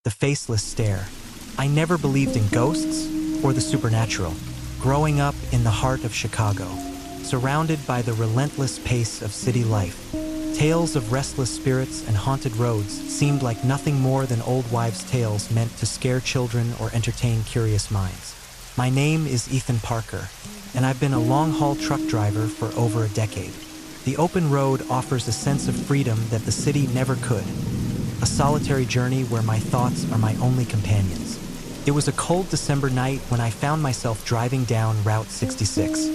the faceless stare. I never believed in ghosts or the supernatural. Growing up in the heart of Chicago, surrounded by the relentless pace of city life, tales of restless spirits and haunted roads seemed like nothing more than old wives' tales meant to scare children or entertain curious minds. My name is Ethan Parker, and I've been a long-haul truck driver for over a decade. The open road offers a sense of freedom that the city never could, a solitary journey where my thoughts are my only companions. It was a cold December night when I found myself driving down Route 66,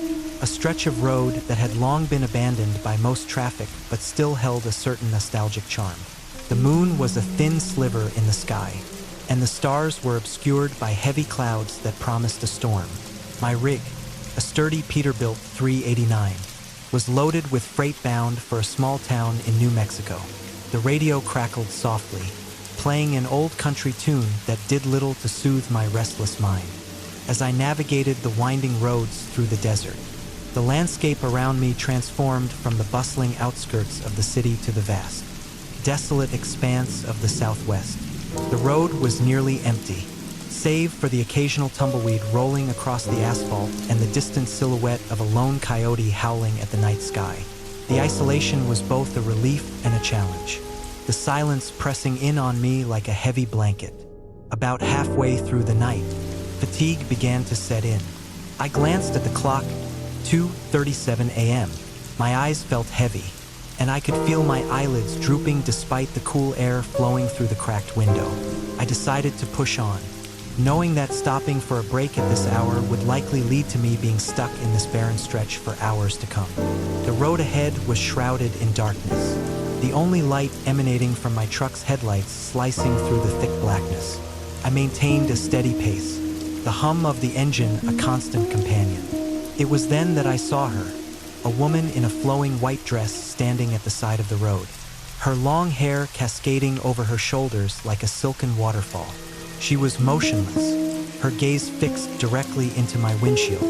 a stretch of road that had long been abandoned by most traffic but still held a certain nostalgic charm. The moon was a thin sliver in the sky, and the stars were obscured by heavy clouds that promised a storm. My rig, a sturdy Peterbilt 389, was loaded with freight bound for a small town in New Mexico. The radio crackled softly, playing an old country tune that did little to soothe my restless mind. As I navigated the winding roads through the desert, the landscape around me transformed from the bustling outskirts of the city to the vast, desolate expanse of the southwest. The road was nearly empty, save for the occasional tumbleweed rolling across the asphalt and the distant silhouette of a lone coyote howling at the night sky. The isolation was both a relief and a challenge, the silence pressing in on me like a heavy blanket. About halfway through the night, fatigue began to set in. I glanced at the clock, 2:37 a.m. My eyes felt heavy, and I could feel my eyelids drooping despite the cool air flowing through the cracked window. I decided to push on, knowing that stopping for a break at this hour would likely lead to me being stuck in this barren stretch for hours to come. The road ahead was shrouded in darkness, the only light emanating from my truck's headlights slicing through the thick blackness. I maintained a steady pace, the hum of the engine a constant companion. It was then that I saw her, a woman in a flowing white dress standing at the side of the road, her long hair cascading over her shoulders like a silken waterfall. She was motionless, her gaze fixed directly into my windshield.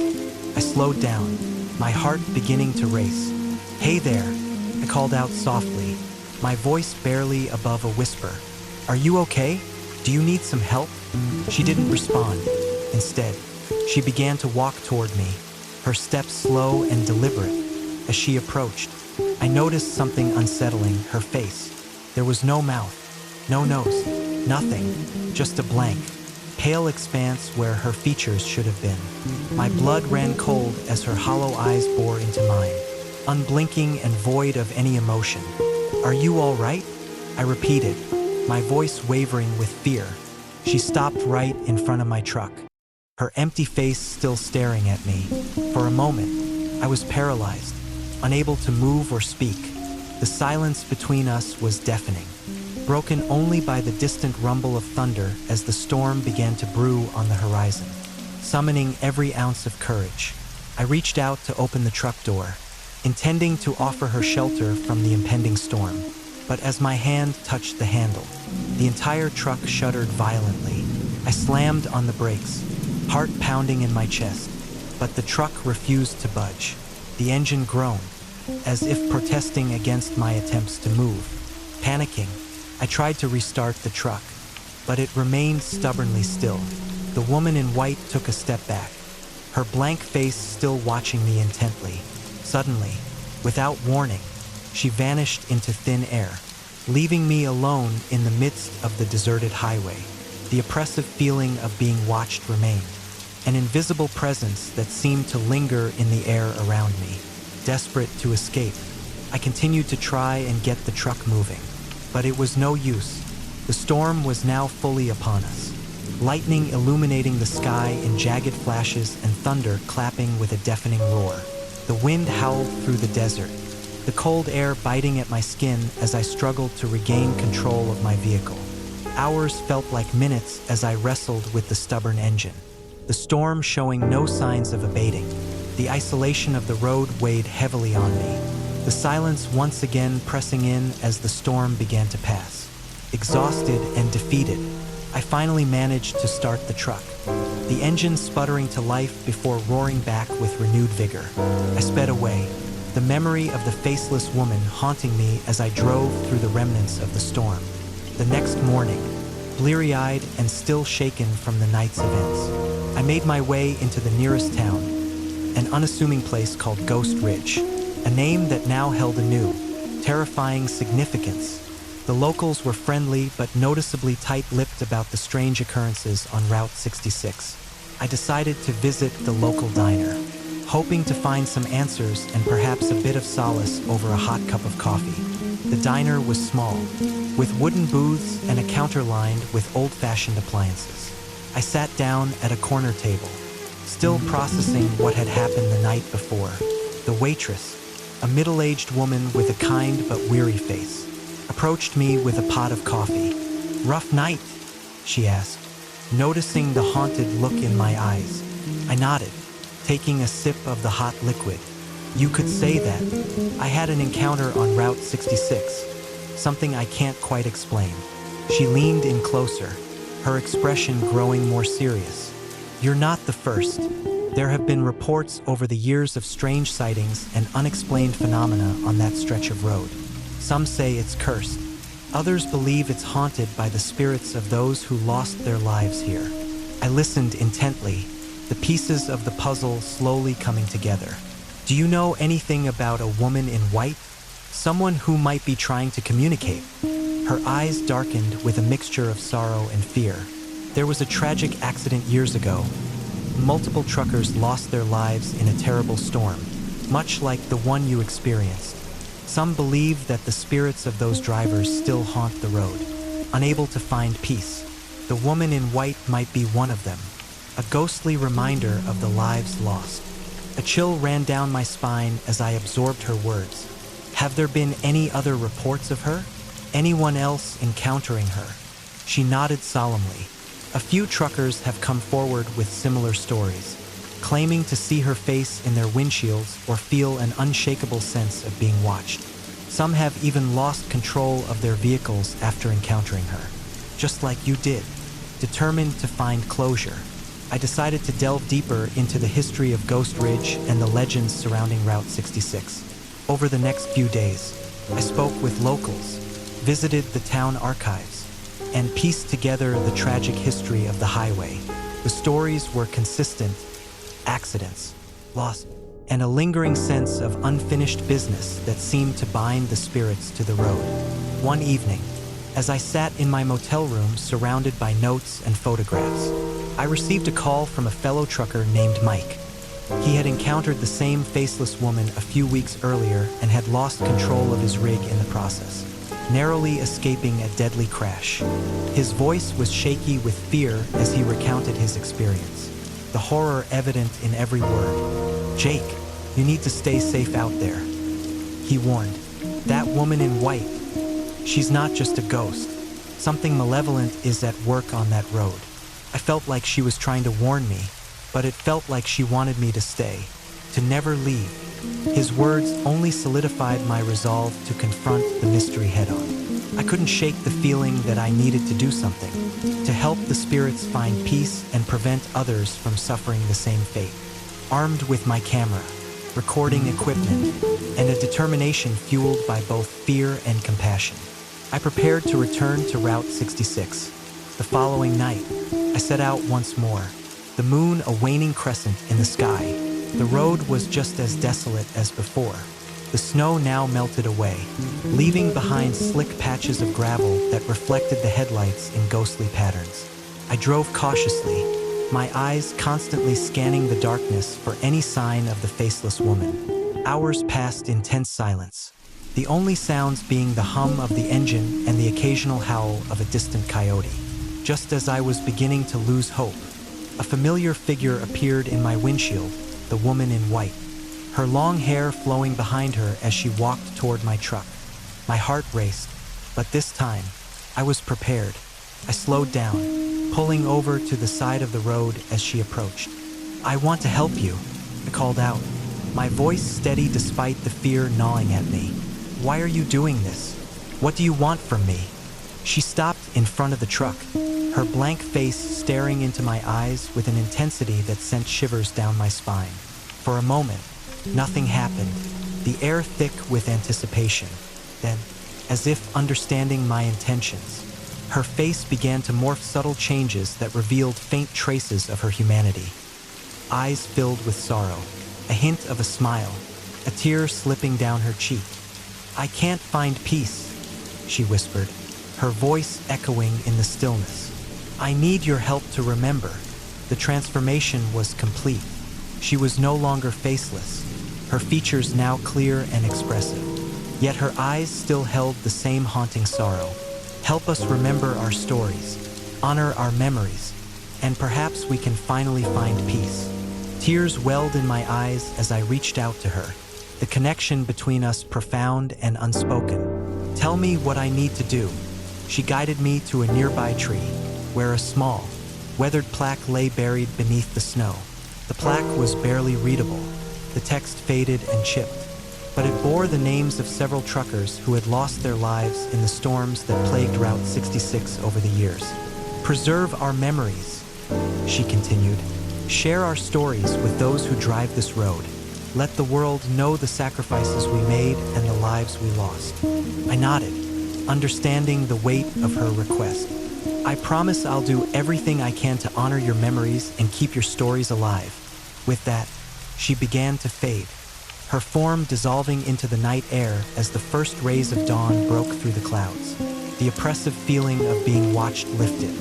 I slowed down, my heart beginning to race. "Hey there," I called out softly, my voice barely above a whisper. "Are you okay? Do you need some help?" She didn't respond. Instead, she began to walk toward me, her steps slow and deliberate. As she approached, I noticed something unsettling: her face. There was no mouth, no nose, nothing, just a blank, pale expanse where her features should have been. My blood ran cold as her hollow eyes bore into mine, unblinking and void of any emotion. "Are you all right?" I repeated, my voice wavering with fear. She stopped right in front of my truck, her empty face still staring at me. For a moment, I was paralyzed, unable to move or speak. The silence between us was deafening, broken only by the distant rumble of thunder as the storm began to brew on the horizon. Summoning every ounce of courage, I reached out to open the truck door, intending to offer her shelter from the impending storm. But as my hand touched the handle, the entire truck shuddered violently. I slammed on the brakes, heart pounding in my chest, but the truck refused to budge. The engine groaned, as if protesting against my attempts to move. Panicking, I tried to restart the truck, but it remained stubbornly still. The woman in white took a step back, her blank face still watching me intently. Suddenly, without warning, she vanished into thin air, leaving me alone in the midst of the deserted highway. The oppressive feeling of being watched remained, an invisible presence that seemed to linger in the air around me. Desperate to escape, I continued to try and get the truck moving, but it was no use. The storm was now fully upon us, lightning illuminating the sky in jagged flashes and thunder clapping with a deafening roar. The wind howled through the desert, the cold air biting at my skin as I struggled to regain control of my vehicle. Hours felt like minutes as I wrestled with the stubborn engine, the storm showing no signs of abating. The isolation of the road weighed heavily on me, the silence once again pressing in as the storm began to pass. Exhausted and defeated, I finally managed to start the truck, the engine sputtering to life before roaring back with renewed vigor. I sped away, the memory of the faceless woman haunting me as I drove through the remnants of the storm. The next morning, bleary-eyed and still shaken from the night's events. I made my way into the nearest town, an unassuming place called Ghost Ridge, a name that now held a new, terrifying significance. The locals were friendly but noticeably tight-lipped about the strange occurrences on Route 66. I decided to visit the local diner, hoping to find some answers and perhaps a bit of solace over a hot cup of coffee. The diner was small, with wooden booths and a counter lined with old-fashioned appliances. I sat down at a corner table, still processing what had happened the night before. The waitress, a middle-aged woman with a kind but weary face, approached me with a pot of coffee. "Rough night?" she asked, noticing the haunted look in my eyes. I nodded, taking a sip of the hot liquid. "You could say that. I had an encounter on Route 66, something I can't quite explain." She leaned in closer, her expression growing more serious. "You're not the first. There have been reports over the years of strange sightings and unexplained phenomena on that stretch of road. Some say it's cursed. Others believe it's haunted by the spirits of those who lost their lives here." I listened intently, the pieces of the puzzle slowly coming together. "Do you know anything about a woman in white? Someone who might be trying to communicate?" Her eyes darkened with a mixture of sorrow and fear. "There was a tragic accident years ago. Multiple truckers lost their lives in a terrible storm, much like the one you experienced. Some believe that the spirits of those drivers still haunt the road, unable to find peace. The woman in white might be one of them, a ghostly reminder of the lives lost." A chill ran down my spine as I absorbed her words. "Have there been any other reports of her? Anyone else encountering her?" She nodded solemnly. "A few truckers have come forward with similar stories, claiming to see her face in their windshields or feel an unshakable sense of being watched. Some have even lost control of their vehicles after encountering her, just like you did." Determined to find closure, I decided to delve deeper into the history of Ghost Ridge and the legends surrounding Route 66. Over the next few days, I spoke with locals, visited the town archives, and pieced together the tragic history of the highway. The stories were consistent: accidents, loss, and a lingering sense of unfinished business that seemed to bind the spirits to the road. One evening, as I sat in my motel room surrounded by notes and photographs, I received a call from a fellow trucker named Mike. He had encountered the same faceless woman a few weeks earlier and had lost control of his rig in the process, narrowly escaping a deadly crash. His voice was shaky with fear as he recounted his experience, the horror evident in every word. "Jake, you need to stay safe out there," he warned. "That woman in white, she's not just a ghost. Something malevolent is at work on that road." I felt like she was trying to warn me, but it felt like she wanted me to stay, to never leave. His words only solidified my resolve to confront the mystery head-on. I couldn't shake the feeling that I needed to do something, to help the spirits find peace and prevent others from suffering the same fate. Armed with my camera, recording equipment, and a determination fueled by both fear and compassion, I prepared to return to Route 66. The following night, I set out once more, the moon a waning crescent in the sky. The road was just as desolate as before. The snow now melted away, leaving behind slick patches of gravel that reflected the headlights in ghostly patterns. I drove cautiously, my eyes constantly scanning the darkness for any sign of the faceless woman. Hours passed in tense silence, the only sounds being the hum of the engine and the occasional howl of a distant coyote. Just as I was beginning to lose hope, a familiar figure appeared in my windshield, the woman in white, her long hair flowing behind her as she walked toward my truck. My heart raced, but this time, I was prepared. I slowed down, pulling over to the side of the road as she approached. "I want to help you," I called out, my voice steady despite the fear gnawing at me. "Why are you doing this? What do you want from me?" She stopped in front of the truck, her blank face staring into my eyes with an intensity that sent shivers down my spine. For a moment, nothing happened, the air thick with anticipation. Then, as if understanding my intentions, Her face began to morph subtle changes that revealed faint traces of her humanity. Eyes filled with sorrow, a hint of a smile, a tear slipping down her cheek. "I can't find peace," she whispered, her voice echoing in the stillness. "I need your help to remember." The transformation was complete. She was no longer faceless, her features now clear and expressive. Yet her eyes still held the same haunting sorrow. "Help us remember our stories, honor our memories, and perhaps we can finally find peace." Tears welled in my eyes as I reached out to her, the connection between us profound and unspoken. "Tell me what I need to do." She guided me to a nearby tree, where a small, weathered plaque lay buried beneath the snow. The plaque was barely readable, the text faded and chipped, but it bore the names of several truckers who had lost their lives in the storms that plagued Route 66 over the years. "Preserve our memories," she continued. "Share our stories with those who drive this road. Let the world know the sacrifices we made and the lives we lost." I nodded, understanding the weight of her request. "I promise I'll do everything I can to honor your memories and keep your stories alive." With that, she began to fade, her form dissolving into the night air as the first rays of dawn broke through the clouds. The oppressive feeling of being watched lifted,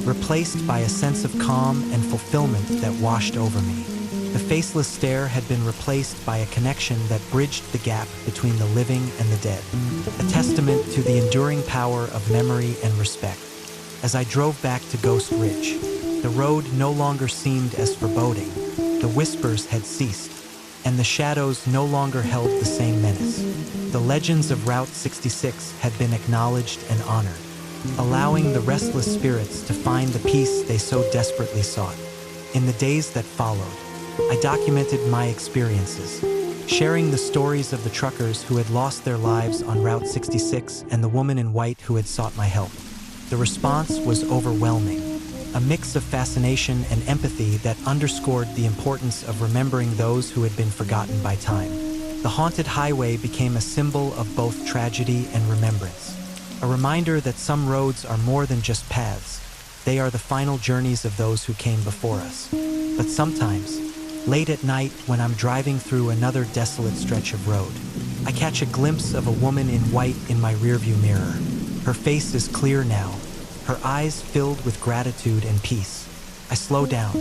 replaced by a sense of calm and fulfillment that washed over me. The faceless stare had been replaced by a connection that bridged the gap between the living and the dead, a testament to the enduring power of memory and respect. As I drove back to Ghost Ridge, the road no longer seemed as foreboding. The whispers had ceased, and the shadows no longer held the same menace. The legends of Route 66 had been acknowledged and honored, allowing the restless spirits to find the peace they so desperately sought. In the days that followed, I documented my experiences, sharing the stories of the truckers who had lost their lives on Route 66 and the woman in white who had sought my help. The response was overwhelming, a mix of fascination and empathy that underscored the importance of remembering those who had been forgotten by time. The haunted highway became a symbol of both tragedy and remembrance, a reminder that some roads are more than just paths. They are the final journeys of those who came before us. But sometimes, late at night when I'm driving through another desolate stretch of road, I catch a glimpse of a woman in white in my rearview mirror. Her face is clear now, her eyes filled with gratitude and peace. I slow down,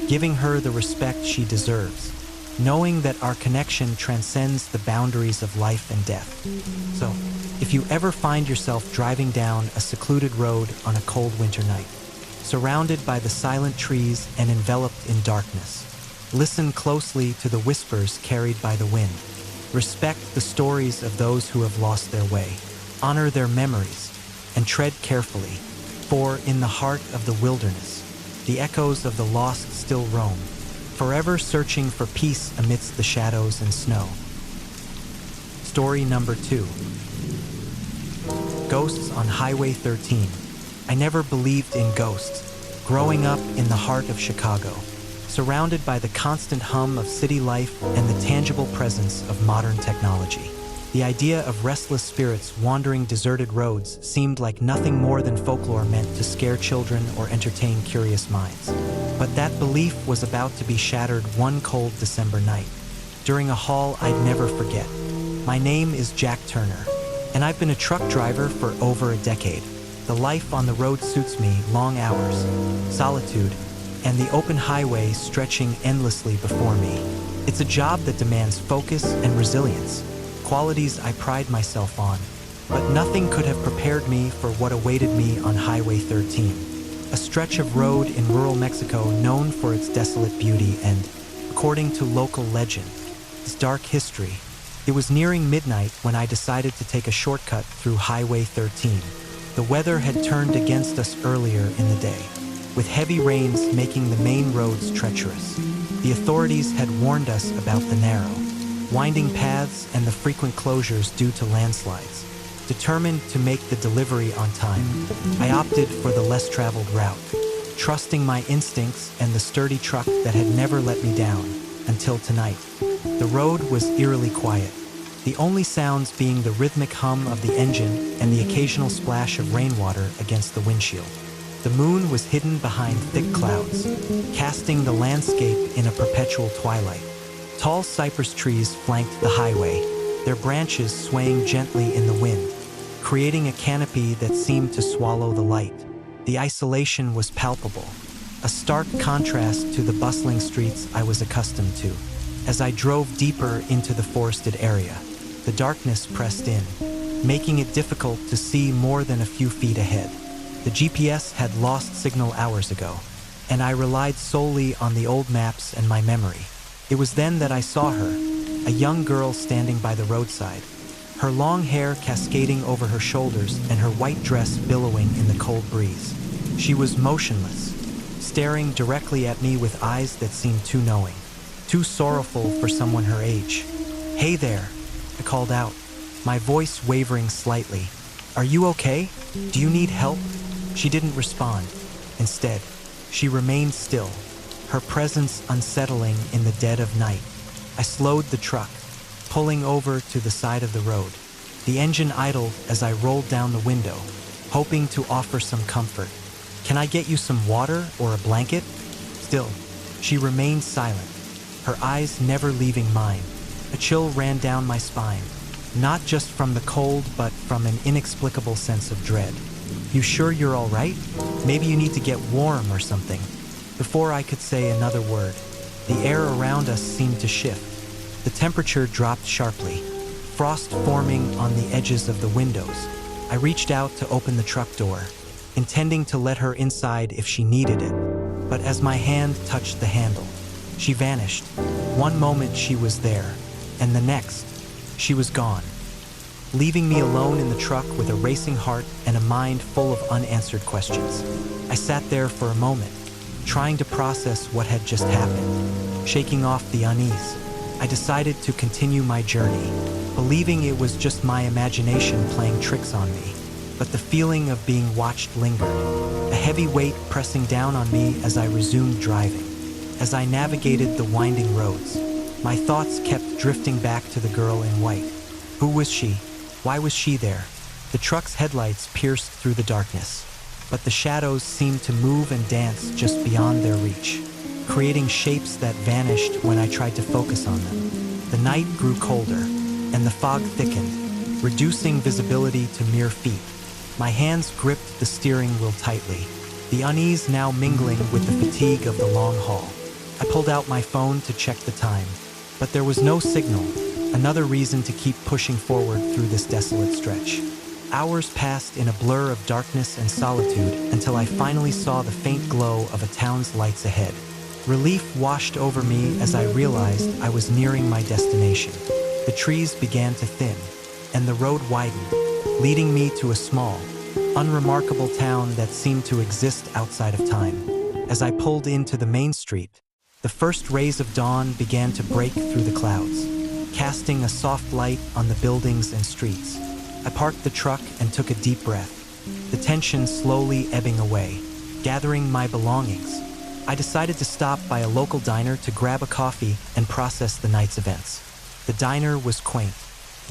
giving her the respect she deserves, knowing that our connection transcends the boundaries of life and death. So, if you ever find yourself driving down a secluded road on a cold winter night, surrounded by the silent trees and enveloped in darkness, listen closely to the whispers carried by the wind. Respect the stories of those who have lost their way. Honor their memories and tread carefully, for in the heart of the wilderness, the echoes of the lost still roam, forever searching for peace amidst the shadows and snow. Story number 2. Ghosts on Highway 13. I never believed in ghosts, growing up in the heart of Chicago, surrounded by the constant hum of city life and the tangible presence of modern technology. The idea of restless spirits wandering deserted roads seemed like nothing more than folklore meant to scare children or entertain curious minds. But that belief was about to be shattered one cold December night, during a haul I'd never forget. My name is Jack Turner, and I've been a truck driver for over a decade. The life on the road suits me: long hours, solitude, and the open highway stretching endlessly before me. It's a job that demands focus and resilience, qualities I pride myself on, but nothing could have prepared me for what awaited me on Highway 13, a stretch of road in rural Mexico known for its desolate beauty and, according to local legend, its dark history. It was nearing midnight when I decided to take a shortcut through Highway 13. The weather had turned against us earlier in the day, with heavy rains making the main roads treacherous. The authorities had warned us about the narrow, winding paths and the frequent closures due to landslides. Determined to make the delivery on time, I opted for the less traveled route, trusting my instincts and the sturdy truck that had never let me down until tonight. The road was eerily quiet, the only sounds being the rhythmic hum of the engine and the occasional splash of rainwater against the windshield. The moon was hidden behind thick clouds, casting the landscape in a perpetual twilight. Tall cypress trees flanked the highway, their branches swaying gently in the wind, creating a canopy that seemed to swallow the light. The isolation was palpable, a stark contrast to the bustling streets I was accustomed to. As I drove deeper into the forested area, the darkness pressed in, making it difficult to see more than a few feet ahead. The GPS had lost signal hours ago, and I relied solely on the old maps and my memory. It was then that I saw her, a young girl standing by the roadside, her long hair cascading over her shoulders and her white dress billowing in the cold breeze. She was motionless, staring directly at me with eyes that seemed too knowing, too sorrowful for someone her age. "Hey there," I called out, my voice wavering slightly. "Are you okay? Do you need help?" She didn't respond. Instead, she remained still, her presence unsettling in the dead of night. I slowed the truck, pulling over to the side of the road. The engine idled as I rolled down the window, hoping to offer some comfort. "Can I get you some water or a blanket?" Still, she remained silent, her eyes never leaving mine. A chill ran down my spine, not just from the cold, but from an inexplicable sense of dread. "You sure you're all right? Maybe you need to get warm or something." Before I could say another word, the air around us seemed to shift. The temperature dropped sharply, frost forming on the edges of the windows. I reached out to open the truck door, intending to let her inside if she needed it. But as my hand touched the handle, she vanished. One moment she was there, and the next, she was gone, leaving me alone in the truck with a racing heart and a mind full of unanswered questions. I sat there for a moment, trying to process what had just happened, shaking off the unease. I decided to continue my journey, believing it was just my imagination playing tricks on me. But the feeling of being watched lingered, a heavy weight pressing down on me as I resumed driving. As I navigated the winding roads, my thoughts kept drifting back to the girl in white. Who was she? Why was she there? The truck's headlights pierced through the darkness, but the shadows seemed to move and dance just beyond their reach, creating shapes that vanished when I tried to focus on them. The night grew colder, and the fog thickened, reducing visibility to mere feet. My hands gripped the steering wheel tightly, the unease now mingling with the fatigue of the long haul. I pulled out my phone to check the time, but there was no signal, another reason to keep pushing forward through this desolate stretch. Hours passed in a blur of darkness and solitude until I finally saw the faint glow of a town's lights ahead. Relief washed over me as I realized I was nearing my destination. The trees began to thin, and the road widened, leading me to a small, unremarkable town that seemed to exist outside of time. As I pulled into the main street, the first rays of dawn began to break through the clouds, casting a soft light on the buildings and streets. I parked the truck and took a deep breath, the tension slowly ebbing away. Gathering my belongings, I decided to stop by a local diner to grab a coffee and process the night's events. The diner was quaint,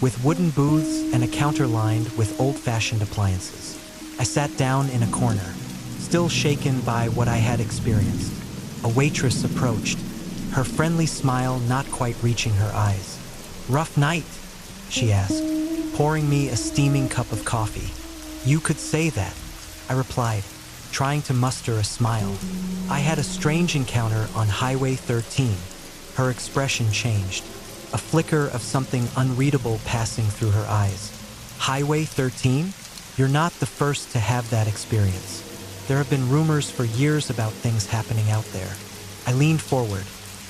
with wooden booths and a counter lined with old-fashioned appliances. I sat down in a corner, still shaken by what I had experienced. A waitress approached, her friendly smile not quite reaching her eyes. "Rough night?" she asked, pouring me a steaming cup of coffee. "You could say that," I replied, trying to muster a smile. I had a strange encounter on Highway 13. Her expression changed, a flicker of something unreadable passing through her eyes. "Highway 13? You're not the first to have that experience. There have been rumors for years about things happening out there." I leaned forward,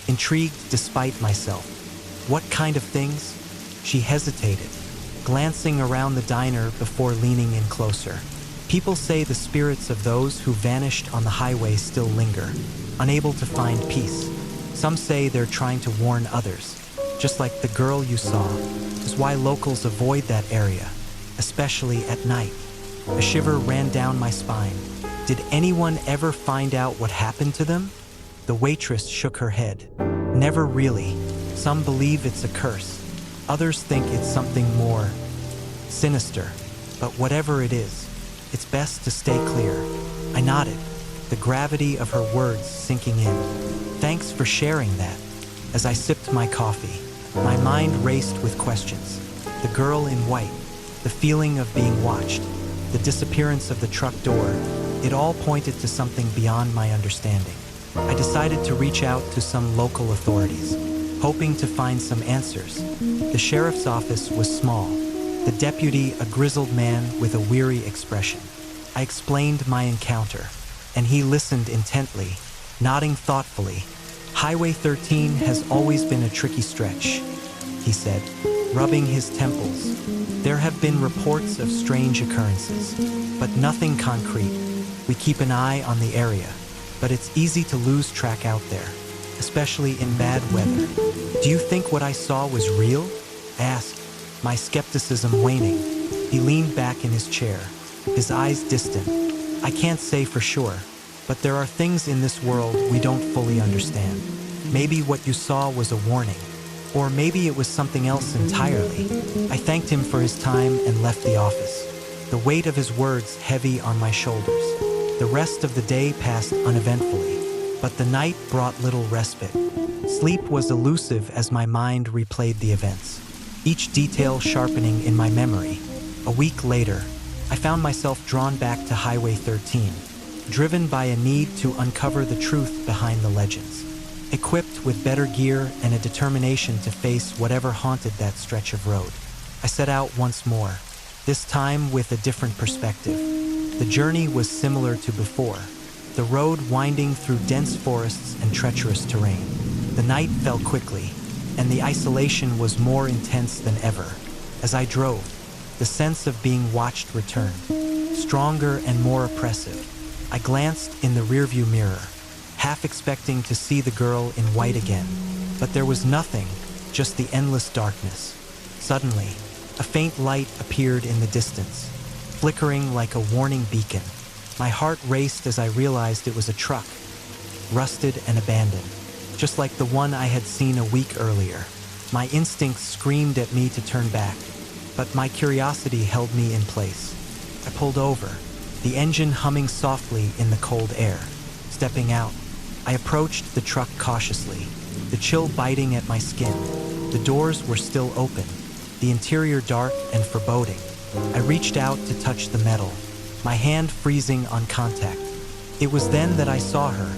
intrigued despite myself. "What kind of things?" She hesitated, glancing around the diner before leaning in closer. "People say the spirits of those who vanished on the highway still linger, unable to find peace. Some say they're trying to warn others, just like the girl you saw. Is why locals avoid that area, especially at night." A shiver ran down my spine. "Did anyone ever find out what happened to them?" The waitress shook her head. "Never really. Some believe it's a curse. Others think it's something more sinister, but whatever it is, it's best to stay clear. I nodded, the gravity of her words sinking in. Thanks for sharing that. As I sipped my coffee, my mind raced with questions. The girl in white, the feeling of being watched, the disappearance of the truck door, it all pointed to something beyond my understanding. I decided to reach out to some local authorities, hoping to find some answers. The sheriff's office was small, the deputy a grizzled man with a weary expression. I explained my encounter, and he listened intently, nodding thoughtfully. Highway 13 has always been a tricky stretch, he said, rubbing his temples. There have been reports of strange occurrences, but nothing concrete. We keep an eye on the area, but it's easy to lose track out there, especially in bad weather. Do you think what I saw was real? I asked, my skepticism waning. He leaned back in his chair, his eyes distant. I can't say for sure, but there are things in this world we don't fully understand. Maybe what you saw was a warning, or maybe it was something else entirely. I thanked him for his time and left the office, the weight of his words heavy on my shoulders. The rest of the day passed uneventfully, but the night brought little respite. Sleep was elusive as my mind replayed the events, each detail sharpening in my memory. A week later, I found myself drawn back to Highway 13, driven by a need to uncover the truth behind the legends. Equipped with better gear and a determination to face whatever haunted that stretch of road, I set out once more, this time with a different perspective. The journey was similar to before, the road winding through dense forests and treacherous terrain. The night fell quickly, and the isolation was more intense than ever. As I drove, the sense of being watched returned, stronger and more oppressive. I glanced in the rearview mirror, half expecting to see the girl in white again, but there was nothing, just the endless darkness. Suddenly, a faint light appeared in the distance, flickering like a warning beacon. My heart raced as I realized it was a truck, rusted and abandoned, just like the one I had seen a week earlier. My instincts screamed at me to turn back, but my curiosity held me in place. I pulled over, the engine humming softly in the cold air. Stepping out, I approached the truck cautiously, the chill biting at my skin. The doors were still open, the interior dark and foreboding. I reached out to touch the metal, my hand freezing on contact. It was then that I saw her,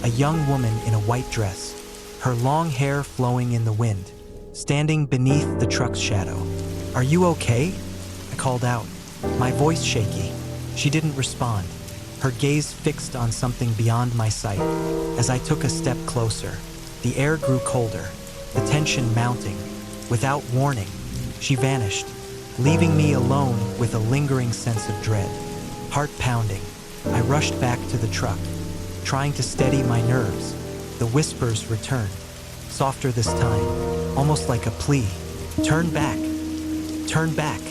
a young woman in a white dress, her long hair flowing in the wind, standing beneath the truck's shadow. "Are you okay?" I called out, my voice shaky. She didn't respond, her gaze fixed on something beyond my sight. As I took a step closer, the air grew colder, the tension mounting. Without warning, she vanished, leaving me alone with a lingering sense of dread. Heart pounding, I rushed back to the truck, trying to steady my nerves. The whispers returned, softer this time, almost like a plea. "Turn back, turn back."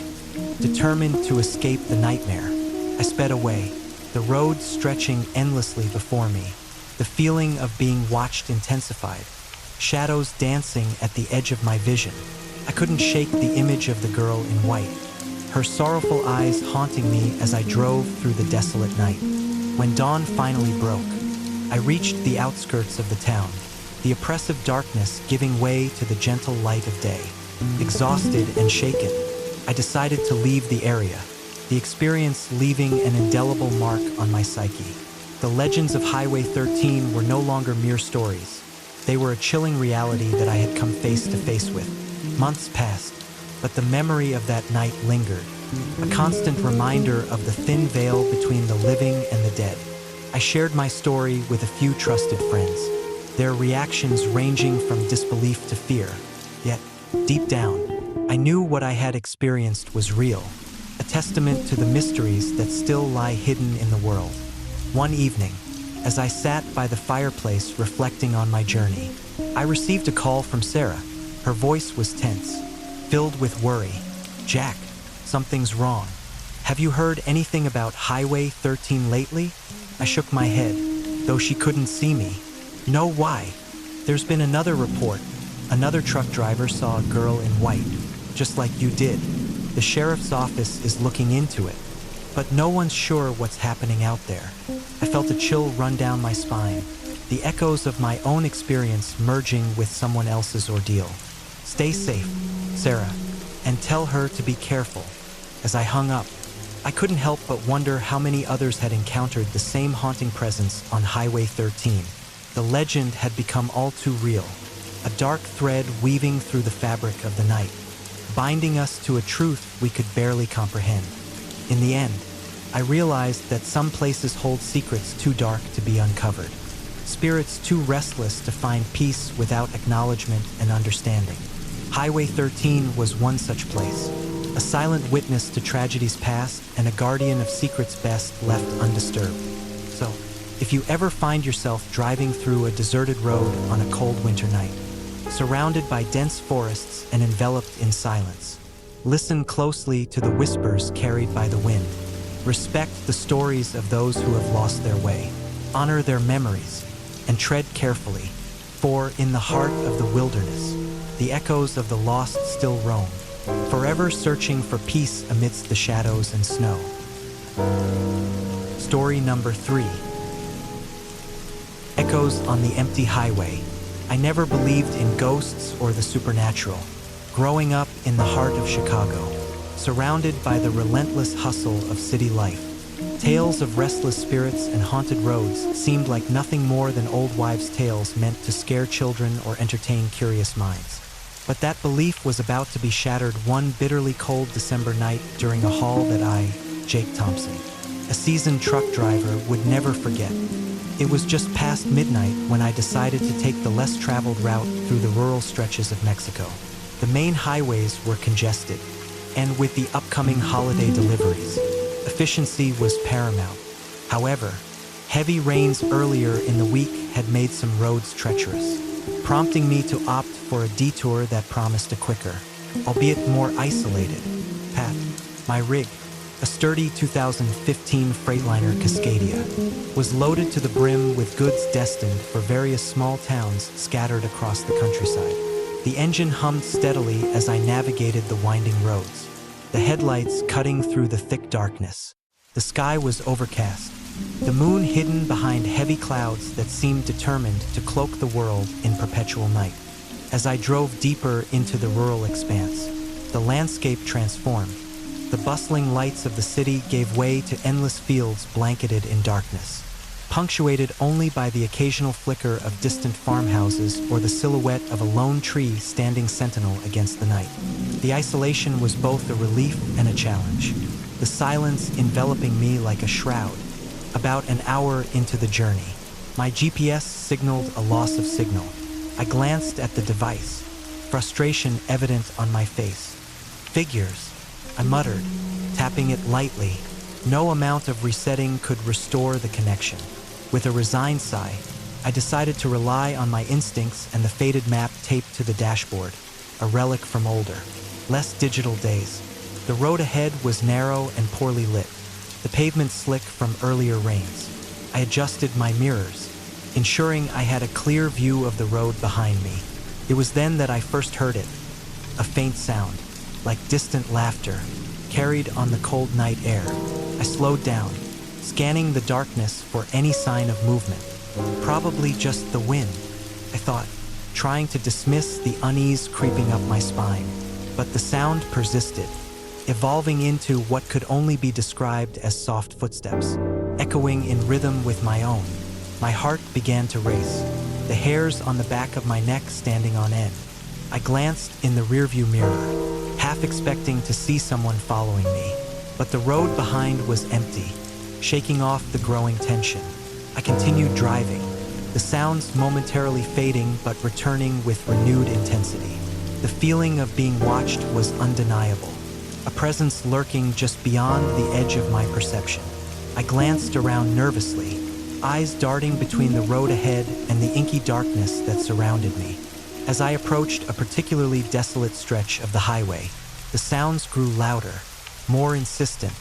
Determined to escape the nightmare, I sped away, the road stretching endlessly before me. The feeling of being watched intensified, shadows dancing at the edge of my vision. I couldn't shake the image of the girl in white, her sorrowful eyes haunting me as I drove through the desolate night. When dawn finally broke, I reached the outskirts of the town, the oppressive darkness giving way to the gentle light of day. Exhausted and shaken, I decided to leave the area, the experience leaving an indelible mark on my psyche. The legends of Highway 13 were no longer mere stories. They were a chilling reality that I had come face to face with. Months passed, but the memory of that night lingered, a constant reminder of the thin veil between the living and the dead. I shared my story with a few trusted friends, their reactions ranging from disbelief to fear. Yet, deep down, I knew what I had experienced was real, a testament to the mysteries that still lie hidden in the world. One evening, as I sat by the fireplace reflecting on my journey, I received a call from Sarah. Her voice was tense, filled with worry. "Jack, something's wrong. Have you heard anything about Highway 13 lately?" I shook my head, though she couldn't see me. "No, why?" "There's been another report. Another truck driver saw a girl in white, just like you did. The sheriff's office is looking into it, but no one's sure what's happening out there. I felt a chill run down my spine, the echoes of my own experience merging with someone else's ordeal. Stay safe, Sarah, and tell her to be careful. As I hung up, I couldn't help but wonder how many others had encountered the same haunting presence on Highway 13. The legend had become all too real, a dark thread weaving through the fabric of the night, binding us to a truth we could barely comprehend. In the end, I realized that some places hold secrets too dark to be uncovered, spirits too restless to find peace without acknowledgement and understanding. Highway 13 was one such place, a silent witness to tragedies past and a guardian of secrets best left undisturbed. So, if you ever find yourself driving through a deserted road on a cold winter night, surrounded by dense forests and enveloped in silence, listen closely to the whispers carried by the wind. Respect the stories of those who have lost their way. Honor their memories and tread carefully, for in the heart of the wilderness, the echoes of the lost still roam, forever searching for peace amidst the shadows and snow. Story number 3. Echoes on the empty highway. I never believed in ghosts or the supernatural. Growing up in the heart of Chicago, surrounded by the relentless hustle of city life, tales of restless spirits and haunted roads seemed like nothing more than old wives' tales meant to scare children or entertain curious minds. But that belief was about to be shattered one bitterly cold December night during a haul that I, Jake Thompson, a seasoned truck driver, would never forget. It was just past midnight when I decided to take the less traveled route through the rural stretches of Mexico. The main highways were congested, and with the upcoming holiday deliveries, efficiency was paramount. However, heavy rains earlier in the week had made some roads treacherous, prompting me to opt for a detour that promised a quicker, albeit more isolated, path. My rig, a sturdy 2015 Freightliner Cascadia, was loaded to the brim with goods destined for various small towns scattered across the countryside. The engine hummed steadily as I navigated the winding roads, the headlights cutting through the thick darkness. The sky was overcast, the moon hidden behind heavy clouds that seemed determined to cloak the world in perpetual night. As I drove deeper into the rural expanse, the landscape transformed. The bustling lights of the city gave way to endless fields blanketed in darkness, punctuated only by the occasional flicker of distant farmhouses or the silhouette of a lone tree standing sentinel against the night. The isolation was both a relief and a challenge, the silence enveloping me like a shroud. About an hour into the journey, my GPS signaled a loss of signal. I glanced at the device, frustration evident on my face. Figures, I muttered, tapping it lightly. No amount of resetting could restore the connection. With a resigned sigh, I decided to rely on my instincts and the faded map taped to the dashboard, a relic from older, less digital days. The road ahead was narrow and poorly lit, the pavement slick from earlier rains. I adjusted my mirrors, ensuring I had a clear view of the road behind me. It was then that I first heard it, a faint sound, like distant laughter, carried on the cold night air. I slowed down, scanning the darkness for any sign of movement. Probably just the wind, I thought, trying to dismiss the unease creeping up my spine. But the sound persisted, evolving into what could only be described as soft footsteps, echoing in rhythm with my own. My heart began to race, the hairs on the back of my neck standing on end. I glanced in the rearview mirror, half expecting to see someone following me, but the road behind was empty, shaking off the growing tension. I continued driving, the sounds momentarily fading but returning with renewed intensity. The feeling of being watched was undeniable, a presence lurking just beyond the edge of my perception. I glanced around nervously, eyes darting between the road ahead and the inky darkness that surrounded me. As I approached a particularly desolate stretch of the highway, the sounds grew louder, more insistent.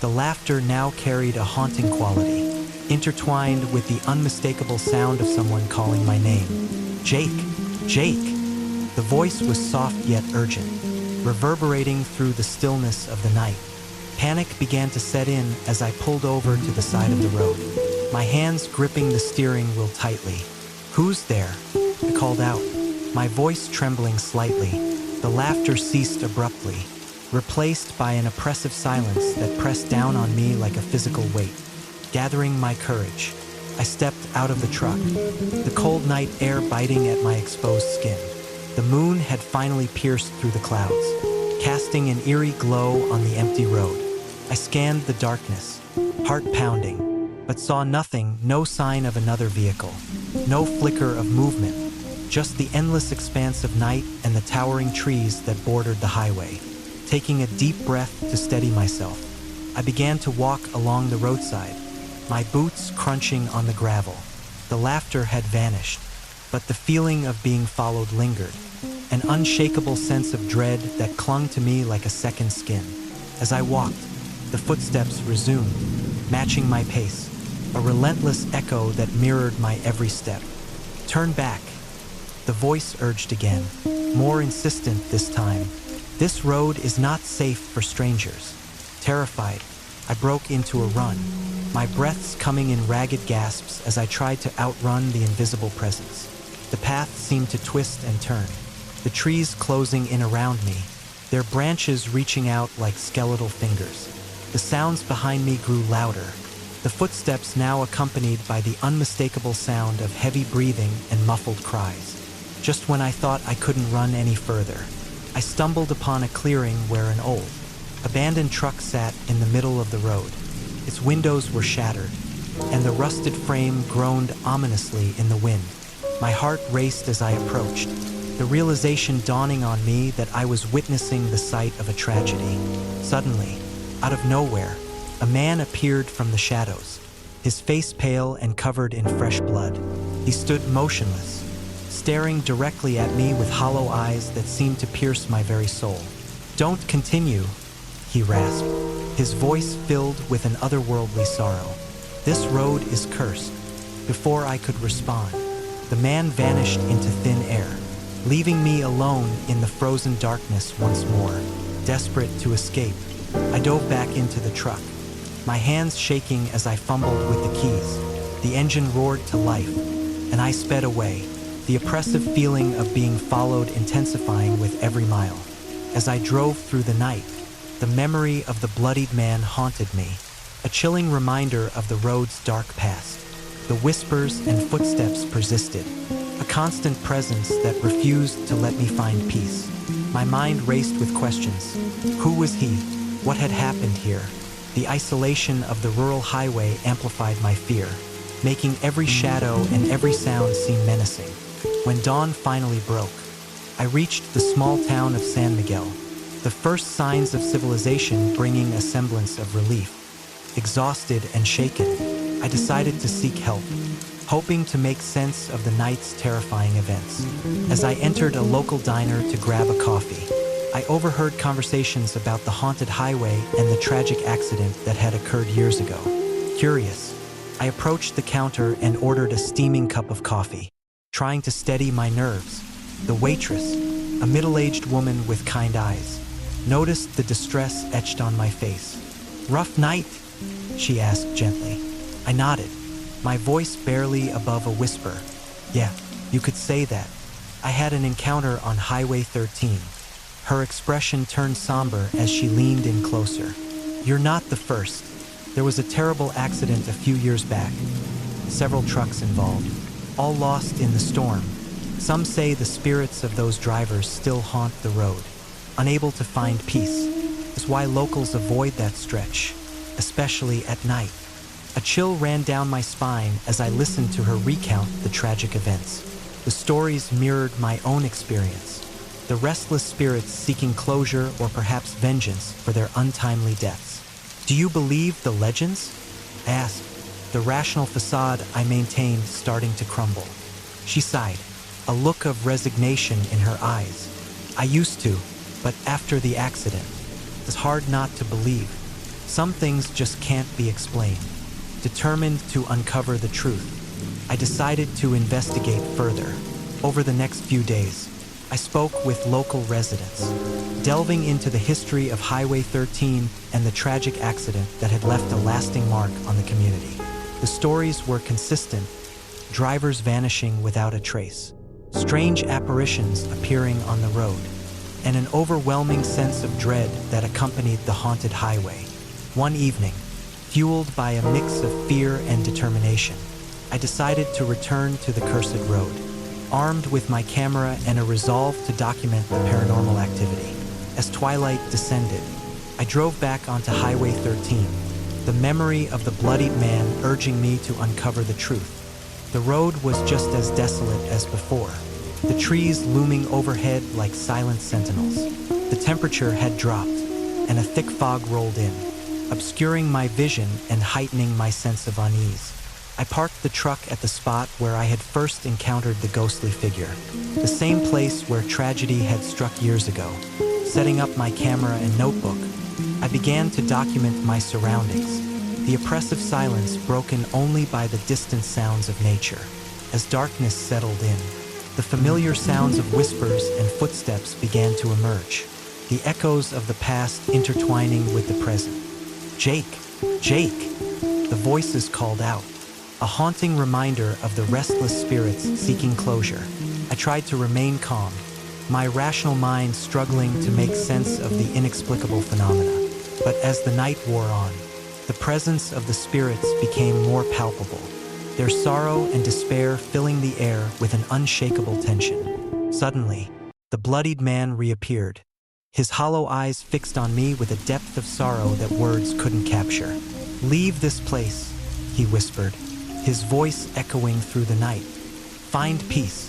The laughter now carried a haunting quality, intertwined with the unmistakable sound of someone calling my name. Jake! Jake! The voice was soft yet urgent, reverberating through the stillness of the night. Panic began to set in as I pulled over to the side of the road, my hands gripping the steering wheel tightly. "Who's there?" I called out, my voice trembling slightly. The laughter ceased abruptly, replaced by an oppressive silence that pressed down on me like a physical weight. Gathering my courage, I stepped out of the truck, the cold night air biting at my exposed skin. The moon had finally pierced through the clouds, casting an eerie glow on the empty road. I scanned the darkness, heart pounding, but saw nothing, no sign of another vehicle, no flicker of movement, just the endless expanse of night and the towering trees that bordered the highway. Taking a deep breath to steady myself, I began to walk along the roadside, my boots crunching on the gravel. The laughter had vanished, but the feeling of being followed lingered, an unshakable sense of dread that clung to me like a second skin. As I walked, the footsteps resumed, matching my pace, a relentless echo that mirrored my every step. "Turn back," the voice urged again, more insistent this time. "This road is not safe for strangers." Terrified, I broke into a run, my breaths coming in ragged gasps as I tried to outrun the invisible presence. The path seemed to twist and turn, the trees closing in around me, their branches reaching out like skeletal fingers. The sounds behind me grew louder, the footsteps now accompanied by the unmistakable sound of heavy breathing and muffled cries. Just when I thought I couldn't run any further, I stumbled upon a clearing where an old, abandoned truck sat in the middle of the road. Its windows were shattered, and the rusted frame groaned ominously in the wind. My heart raced as I approached, the realization dawning on me that I was witnessing the sight of a tragedy. Suddenly, out of nowhere, a man appeared from the shadows, his face pale and covered in fresh blood. He stood motionless, staring directly at me with hollow eyes that seemed to pierce my very soul. "Don't continue," he rasped, his voice filled with an otherworldly sorrow. "This road is cursed." Before I could respond, the man vanished into thin air, leaving me alone in the frozen darkness once more. Desperate to escape, I dove back into the truck, my hands shaking as I fumbled with the keys. The engine roared to life, and I sped away, the oppressive feeling of being followed intensifying with every mile. As I drove through the night, the memory of the bloodied man haunted me, a chilling reminder of the road's dark past. The whispers and footsteps persisted, a constant presence that refused to let me find peace. My mind raced with questions. Who was he? What had happened here? The isolation of the rural highway amplified my fear, making every shadow and every sound seem menacing. When dawn finally broke, I reached the small town of San Miguel, the first signs of civilization bringing a semblance of relief. Exhausted and shaken, I decided to seek help, hoping to make sense of the night's terrifying events. As I entered a local diner to grab a coffee, I overheard conversations about the haunted highway and the tragic accident that had occurred years ago. Curious, I approached the counter and ordered a steaming cup of coffee, trying to steady my nerves. The waitress, a middle-aged woman with kind eyes, noticed the distress etched on my face. "Rough night?" she asked gently. I nodded, my voice barely above a whisper. "Yeah, you could say that. I had an encounter on Highway 13. Her expression turned somber as she leaned in closer. "You're not the first. There was a terrible accident a few years back. Several trucks involved, all lost in the storm. Some say the spirits of those drivers still haunt the road, unable to find peace. That's why locals avoid that stretch, especially at night." A chill ran down my spine as I listened to her recount the tragic events. The stories mirrored my own experience, the restless spirits seeking closure or perhaps vengeance for their untimely deaths. "Do you believe the legends?" I asked, the rational facade I maintained starting to crumble. She sighed, a look of resignation in her eyes. "I used to, but after the accident, it's hard not to believe. Some things just can't be explained." Determined to uncover the truth, I decided to investigate further. Over the next few days, I spoke with local residents, delving into the history of Highway 13 and the tragic accident that had left a lasting mark on the community. The stories were consistent: drivers vanishing without a trace, strange apparitions appearing on the road, and an overwhelming sense of dread that accompanied the haunted highway. One evening, fueled by a mix of fear and determination, I decided to return to the cursed road, armed with my camera and a resolve to document the paranormal activity. As twilight descended, I drove back onto Highway 13, the memory of the bloodied man urging me to uncover the truth. The road was just as desolate as before, the trees looming overhead like silent sentinels. The temperature had dropped, and a thick fog rolled in, obscuring my vision and heightening my sense of unease. I parked the truck at the spot where I had first encountered the ghostly figure, the same place where tragedy had struck years ago. Setting up my camera and notebook, I began to document my surroundings, the oppressive silence broken only by the distant sounds of nature. As darkness settled in, the familiar sounds of whispers and footsteps began to emerge, the echoes of the past intertwining with the present. "Jake! Jake!" the voices called out, a haunting reminder of the restless spirits seeking closure. I tried to remain calm, my rational mind struggling to make sense of the inexplicable phenomena. But as the night wore on, the presence of the spirits became more palpable, their sorrow and despair filling the air with an unshakable tension. Suddenly, the bloodied man reappeared, his hollow eyes fixed on me with a depth of sorrow that words couldn't capture. "Leave this place," he whispered, his voice echoing through the night. "Find peace."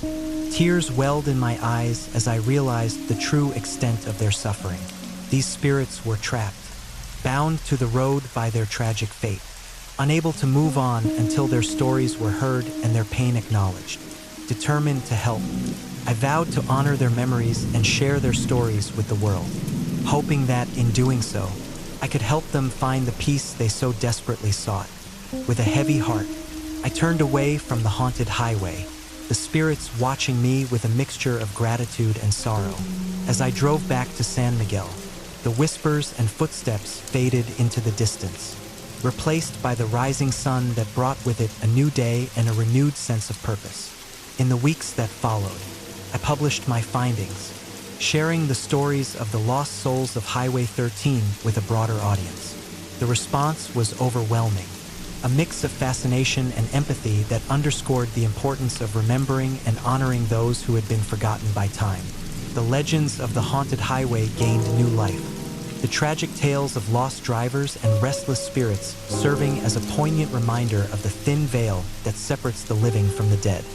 Tears welled in my eyes as I realized the true extent of their suffering. These spirits were trapped, bound to the road by their tragic fate, unable to move on until their stories were heard and their pain acknowledged. Determined to help, I vowed to honor their memories and share their stories with the world, hoping that, in doing so, I could help them find the peace they so desperately sought. With a heavy heart, I turned away from the haunted highway, the spirits watching me with a mixture of gratitude and sorrow. As I drove back to San Miguel, the whispers and footsteps faded into the distance, replaced by the rising sun that brought with it a new day and a renewed sense of purpose. In the weeks that followed, I published my findings, sharing the stories of the lost souls of Highway 13 with a broader audience. The response was overwhelming, a mix of fascination and empathy that underscored the importance of remembering and honoring those who had been forgotten by time. The legends of the haunted highway gained new life, the tragic tales of lost drivers and restless spirits serving as a poignant reminder of the thin veil that separates the living from the dead.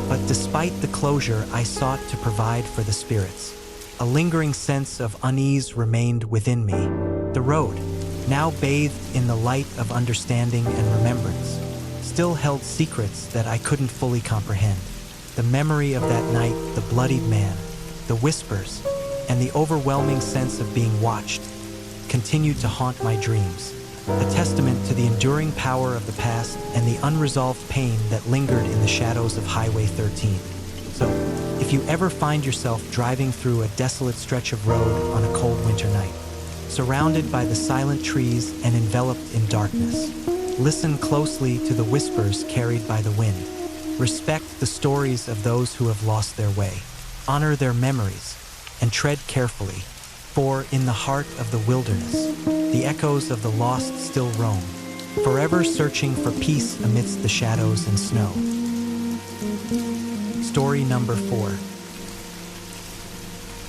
But despite the closure I sought to provide for the spirits, a lingering sense of unease remained within me. The road, now bathed in the light of understanding and remembrance, still held secrets that I couldn't fully comprehend. The memory of that night, the bloodied man, the whispers, and the overwhelming sense of being watched continued to haunt my dreams, a testament to the enduring power of the past and the unresolved pain that lingered in the shadows of Highway 13. So, if you ever find yourself driving through a desolate stretch of road on a cold winter night, surrounded by the silent trees and enveloped in darkness, listen closely to the whispers carried by the wind. Respect the stories of those who have lost their way. Honor their memories and tread carefully, for in the heart of the wilderness, the echoes of the lost still roam, forever searching for peace amidst the shadows and snow. Story number 4.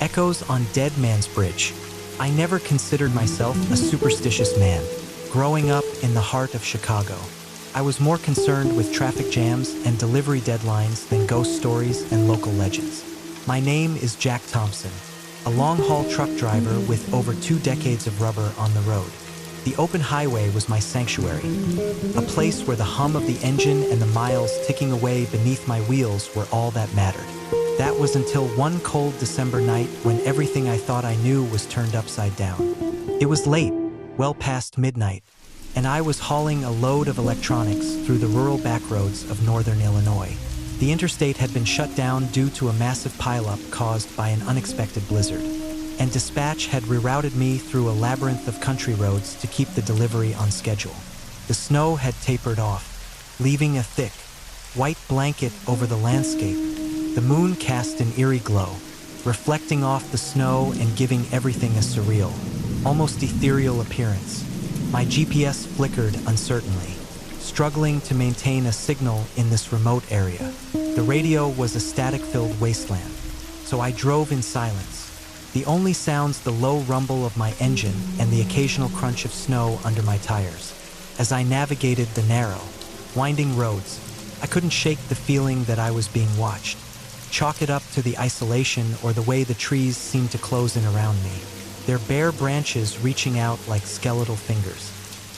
Echoes on Dead Man's Bridge. I never considered myself a superstitious man. Growing up in the heart of Chicago, I was more concerned with traffic jams and delivery deadlines than ghost stories and local legends. My name is Jack Thompson, a long-haul truck driver with over 2 decades of rubber on the road. The open highway was my sanctuary, a place where the hum of the engine and the miles ticking away beneath my wheels were all that mattered. That was until one cold December night when everything I thought I knew was turned upside down. It was late, well past midnight, and I was hauling a load of electronics through the rural backroads of northern Illinois. The interstate had been shut down due to a massive pileup caused by an unexpected blizzard, and dispatch had rerouted me through a labyrinth of country roads to keep the delivery on schedule. The snow had tapered off, leaving a thick, white blanket over the landscape. The moon cast an eerie glow, reflecting off the snow and giving everything a surreal, almost ethereal appearance. My GPS flickered uncertainly, struggling to maintain a signal in this remote area. The radio was a static-filled wasteland, so I drove in silence. The only sounds the low rumble of my engine and the occasional crunch of snow under my tires. As I navigated the narrow, winding roads, I couldn't shake the feeling that I was being watched. Chalk it up to the isolation or the way the trees seemed to close in around me, their bare branches reaching out like skeletal fingers.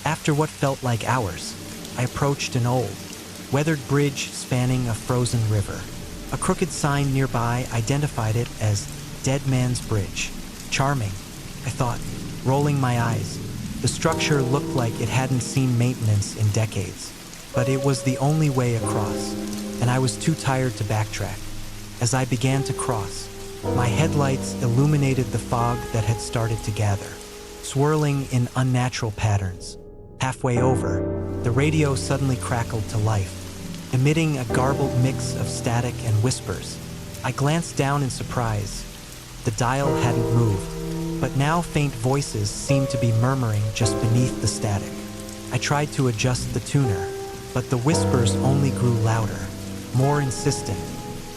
After what felt like hours, I approached an old, weathered bridge spanning a frozen river. A crooked sign nearby identified it as Dead Man's Bridge. Charming, I thought, rolling my eyes. The structure looked like it hadn't seen maintenance in decades, but it was the only way across, and I was too tired to backtrack. As I began to cross, my headlights illuminated the fog that had started to gather, swirling in unnatural patterns. Halfway over, the radio suddenly crackled to life, emitting a garbled mix of static and whispers. I glanced down in surprise. The dial hadn't moved, but now faint voices seemed to be murmuring just beneath the static. I tried to adjust the tuner, but the whispers only grew louder, more insistent.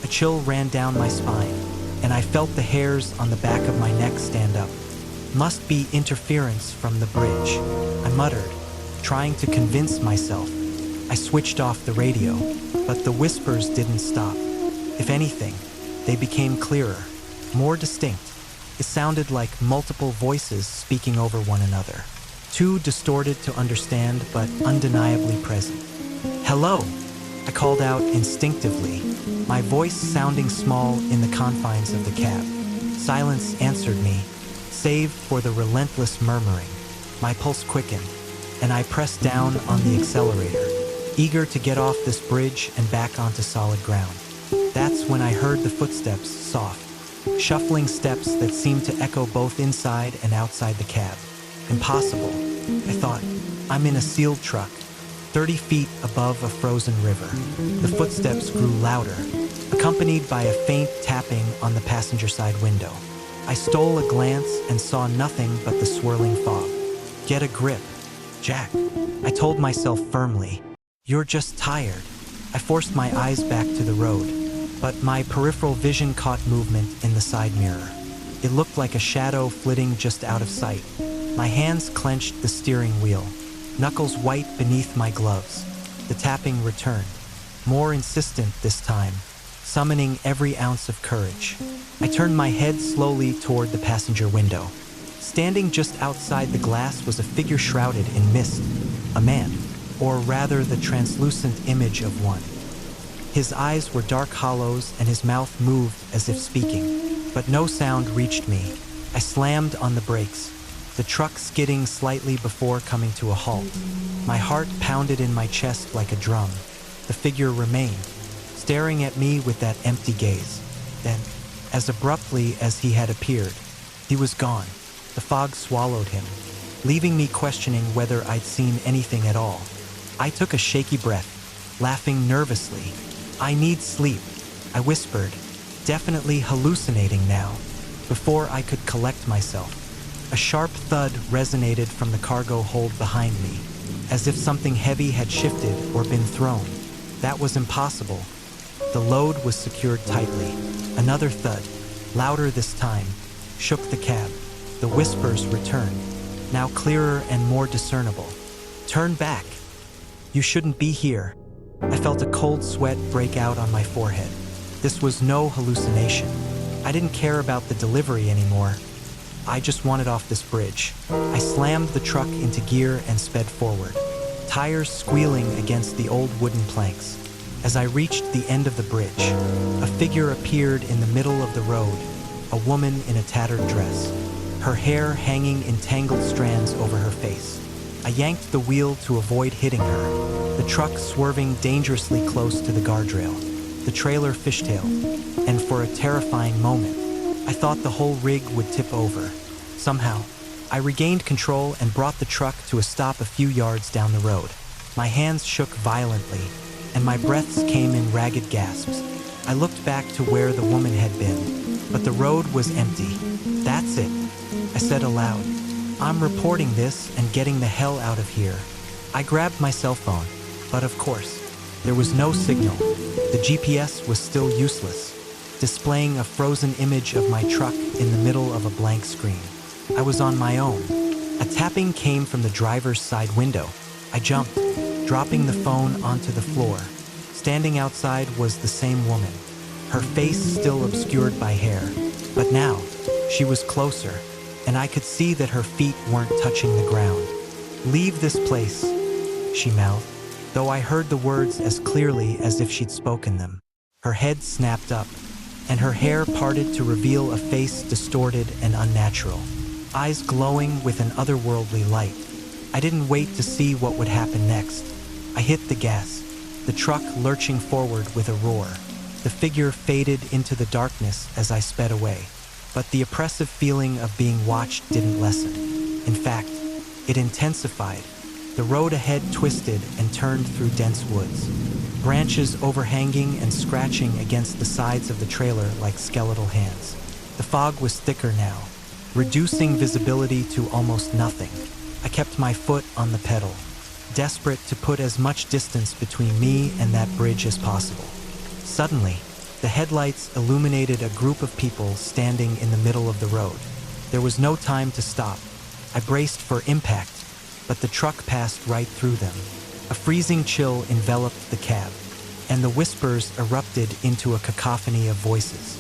A chill ran down my spine, and I felt the hairs on the back of my neck stand up. Must be interference from the bridge, I muttered, trying to convince myself. I switched off the radio, but the whispers didn't stop. If anything, they became clearer, more distinct. It sounded like multiple voices speaking over one another, too distorted to understand but undeniably present. "Hello," I called out instinctively, my voice sounding small in the confines of the cab. Silence answered me, save for the relentless murmuring. My pulse quickened, and I pressed down on the accelerator, eager to get off this bridge and back onto solid ground. That's when I heard the footsteps, soft, shuffling steps that seemed to echo both inside and outside the cab. Impossible, I thought. I'm in a sealed truck, 30 feet above a frozen river. The footsteps grew louder, accompanied by a faint tapping on the passenger side window. I stole a glance and saw nothing but the swirling fog. "Get a grip, Jack," I told myself firmly. "You're just tired." I forced my eyes back to the road, but my peripheral vision caught movement in the side mirror. It looked like a shadow flitting just out of sight. My hands clenched the steering wheel, knuckles white beneath my gloves. The tapping returned, more insistent this time, summoning every ounce of courage. I turned my head slowly toward the passenger window. Standing just outside the glass was a figure shrouded in mist, a man, or rather the translucent image of one. His eyes were dark hollows and his mouth moved as if speaking, but no sound reached me. I slammed on the brakes, the truck skidding slightly before coming to a halt. My heart pounded in my chest like a drum. The figure remained, staring at me with that empty gaze. Then, as abruptly as he had appeared, he was gone. The fog swallowed him, leaving me questioning whether I'd seen anything at all. I took a shaky breath, laughing nervously. "I need sleep," I whispered, definitely hallucinating now. Before I could collect myself, a sharp thud resonated from the cargo hold behind me, as if something heavy had shifted or been thrown. That was impossible. The load was secured tightly. Another thud, louder this time, shook the cab. The whispers returned, now clearer and more discernible. "Turn back. You shouldn't be here." I felt a cold sweat break out on my forehead. This was no hallucination. I didn't care about the delivery anymore. I just wanted off this bridge. I slammed the truck into gear and sped forward, tires squealing against the old wooden planks. As I reached the end of the bridge, a figure appeared in the middle of the road, a woman in a tattered dress, her hair hanging in tangled strands over her face. I yanked the wheel to avoid hitting her, the truck swerving dangerously close to the guardrail. the trailer fishtailed, and for a terrifying moment, I thought the whole rig would tip over. Somehow, I regained control and brought the truck to a stop a few yards down the road. My hands shook violently, and my breaths came in ragged gasps. I looked back to where the woman had been, but the road was empty. "That's it," I said aloud. "I'm reporting this and getting the hell out of here." I grabbed my cell phone, but of course, there was no signal. The GPS was still useless, displaying a frozen image of my truck in the middle of a blank screen. I was on my own. A tapping came from the driver's side window. I jumped, dropping the phone onto the floor. Standing outside was the same woman, her face still obscured by hair. But now, she was closer, and I could see that her feet weren't touching the ground. "Leave this place," she mouthed, though I heard the words as clearly as if she'd spoken them. Her head snapped up, and her hair parted to reveal a face distorted and unnatural, eyes glowing with an otherworldly light. I didn't wait to see what would happen next. I hit the gas, the truck lurching forward with a roar. The figure faded into the darkness as I sped away, but the oppressive feeling of being watched didn't lessen. In fact, it intensified. The road ahead twisted and turned through dense woods, branches overhanging and scratching against the sides of the trailer like skeletal hands. The fog was thicker now, reducing visibility to almost nothing. I kept my foot on the pedal, desperate to put as much distance between me and that bridge as possible. Suddenly, the headlights illuminated a group of people standing in the middle of the road. There was no time to stop. I braced for impact, but the truck passed right through them. A freezing chill enveloped the cab, and the whispers erupted into a cacophony of voices.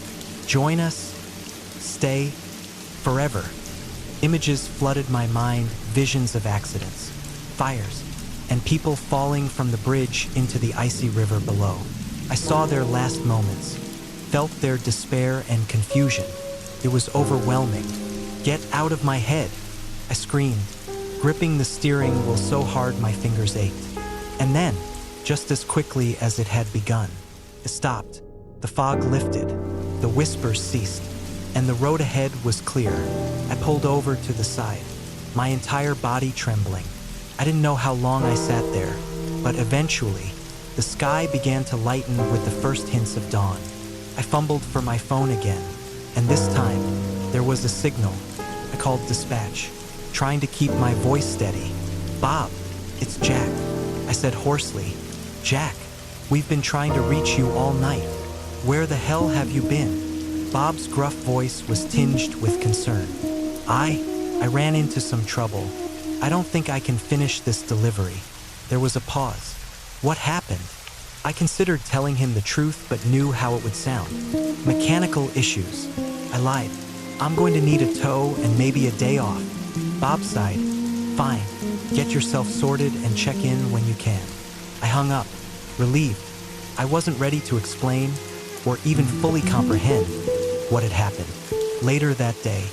"Join us, stay, forever." Images flooded my mind, visions of accidents, fires, and people falling from the bridge into the icy river below. I saw their last moments, felt their despair and confusion. It was overwhelming. "Get out of my head," I screamed, gripping the steering wheel so hard my fingers ached. And then, just as quickly as it had begun, it stopped. The fog lifted, the whispers ceased, and the road ahead was clear. I pulled over to the side, my entire body trembling. I didn't know how long I sat there, but eventually, the sky began to lighten with the first hints of dawn. I fumbled for my phone again, and this time, there was a signal. I called dispatch, trying to keep my voice steady. "Bob, it's Jack," I said hoarsely. "Jack, we've been trying to reach you all night. Where the hell have you been?" Bob's gruff voice was tinged with concern. I ran into some trouble. I don't think I can finish this delivery." There was a pause. What happened? I considered telling him the truth but knew how it would sound. "Mechanical issues," I lied. "I'm going to need a tow and maybe a day off." Bob sighed. "Fine, get yourself sorted and check in when you can." I hung up, relieved. I wasn't ready to explain or even fully comprehend what had happened. Later that day,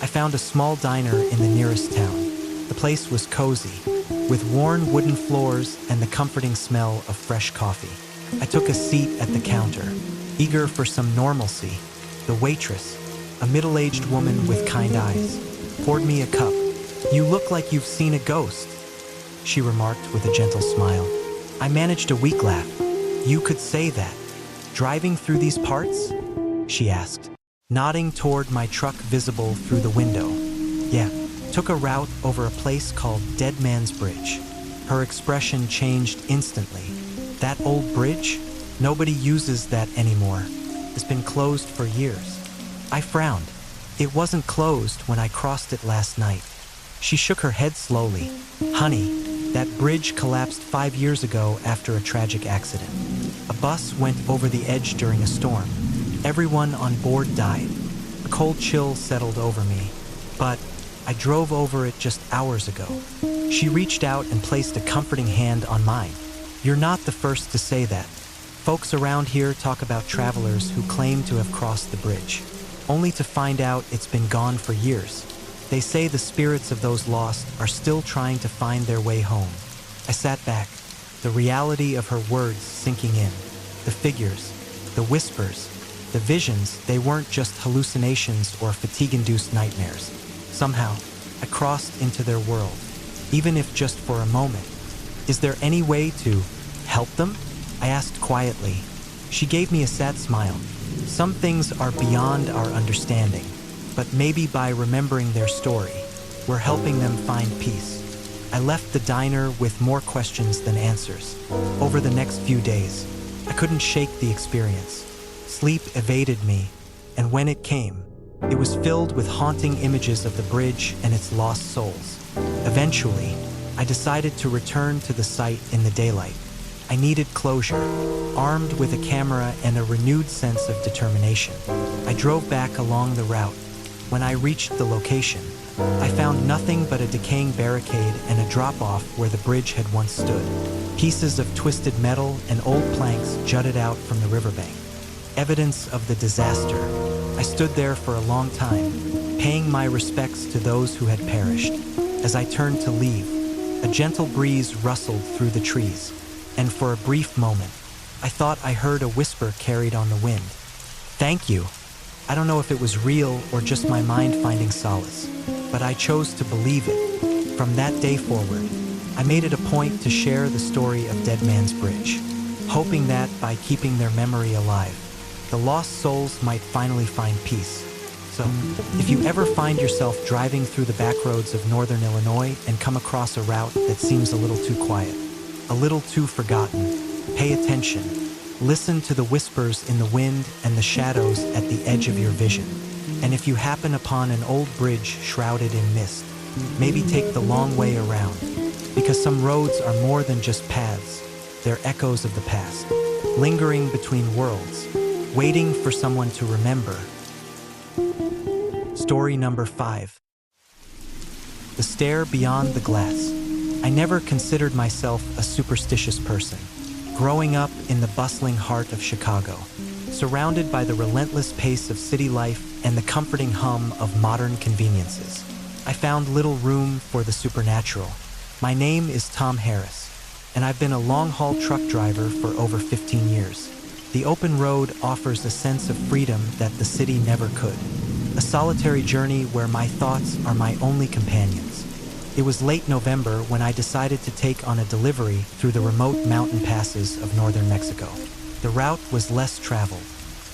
I found a small diner in the nearest town. The place was cozy, with worn wooden floors and the comforting smell of fresh coffee. I took a seat at the counter, eager for some normalcy. The waitress, a middle-aged woman with kind eyes, poured me a cup. "You look like you've seen a ghost," she remarked with a gentle smile. I managed a weak laugh. "You could say that. Driving through these parts?" she asked, nodding toward my truck visible through the window. "Yeah, took a route over a place called Dead Man's Bridge." Her expression changed instantly. "That old bridge? Nobody uses that anymore. It's been closed for years." I frowned. "It wasn't closed when I crossed it last night." She shook her head slowly. "Honey, that bridge collapsed 5 years ago after a tragic accident. A bus went over the edge during a storm. Everyone on board died. A cold chill settled over me, but I drove over it just hours ago." She reached out and placed a comforting hand on mine. "You're not the first to say that. Folks around here talk about travelers who claim to have crossed the bridge, only to find out it's been gone for years. They say the spirits of those lost are still trying to find their way home." I sat back, the reality of her words sinking in. The figures, The whispers, the visions, they weren't just hallucinations or fatigue-induced nightmares. Somehow, I crossed into their world, even if just for a moment. Is there any way to help them? I asked quietly. She gave me a sad smile. Some things are beyond our understanding, but maybe by remembering their story, we're helping them find peace. I left the diner with more questions than answers. Over the next few days, I couldn't shake the experience. Sleep evaded me, and when it came, it was filled with haunting images of the bridge and its lost souls. Eventually, I decided to return to the site in the daylight. I needed closure, armed with a camera and a renewed sense of determination. I drove back along the route. When I reached the location, I found nothing but a decaying barricade and a drop-off where the bridge had once stood. Pieces of twisted metal and old planks jutted out from the riverbank. Evidence of the disaster. I stood there for a long time, paying my respects to those who had perished. As I turned to leave, a gentle breeze rustled through the trees, and for a brief moment, I thought I heard a whisper carried on the wind. Thank you. I don't know if it was real or just my mind finding solace, but I chose to believe it. From that day forward, I made it a point to share the story of Dead Man's Bridge, hoping that by keeping their memory alive, the lost souls might finally find peace. So, if you ever find yourself driving through the back roads of northern Illinois and come across a route that seems a little too quiet, a little too forgotten, pay attention. Listen to the whispers in the wind and the shadows at the edge of your vision. And if you happen upon an old bridge shrouded in mist, maybe take the long way around, because some roads are more than just paths. They're echoes of the past, lingering between worlds, waiting for someone to remember. Story number 5. The Stair Beyond the Glass. I never considered myself a superstitious person. Growing up in the bustling heart of Chicago, surrounded by the relentless pace of city life and the comforting hum of modern conveniences, I found little room for the supernatural. My name is Tom Harris, and I've been a long-haul truck driver for over 15 years. The open road offers a sense of freedom that the city never could. A solitary journey where my thoughts are my only companions. It was late November when I decided to take on a delivery through the remote mountain passes of northern Mexico. The route was less traveled,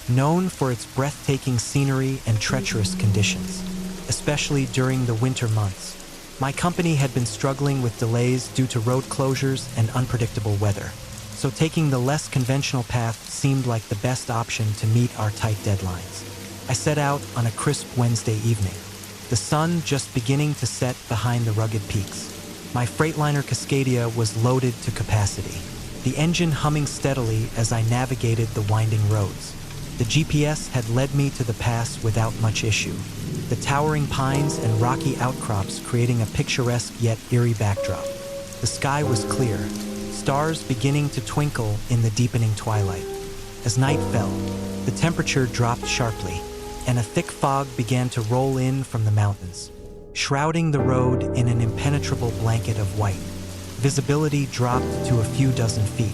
known for its breathtaking scenery and treacherous conditions, especially during the winter months. My company had been struggling with delays due to road closures and unpredictable weather, so taking the less conventional path seemed like the best option to meet our tight deadlines. I set out on a crisp Wednesday evening, the sun just beginning to set behind the rugged peaks. My Freightliner Cascadia was loaded to capacity, the engine humming steadily as I navigated the winding roads. The GPS had led me to the pass without much issue, the towering pines and rocky outcrops creating a picturesque yet eerie backdrop. The sky was clear, stars beginning to twinkle in the deepening twilight. As night fell, the temperature dropped sharply, and a thick fog began to roll in from the mountains, shrouding the road in an impenetrable blanket of white. Visibility dropped to a few dozen feet,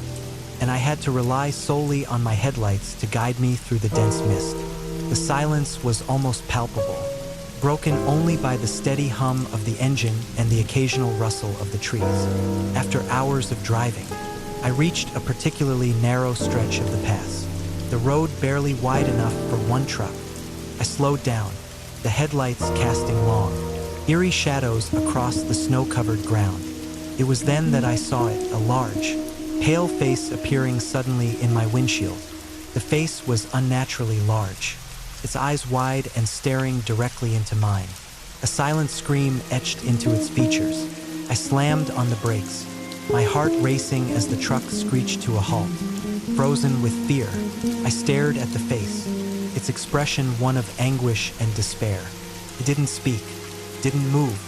and I had to rely solely on my headlights to guide me through the dense mist. The silence was almost palpable, broken only by the steady hum of the engine and the occasional rustle of the trees. After hours of driving, I reached a particularly narrow stretch of the pass, the road barely wide enough for one truck. I slowed down, the headlights casting long, eerie shadows across the snow-covered ground. It was then that I saw it, a large, pale face appearing suddenly in my windshield. The face was unnaturally large, its eyes wide and staring directly into mine. A silent scream etched into its features. I slammed on the brakes, my heart racing as the truck screeched to a halt. Frozen with fear, I stared at the face, its expression one of anguish and despair. It didn't speak, didn't move,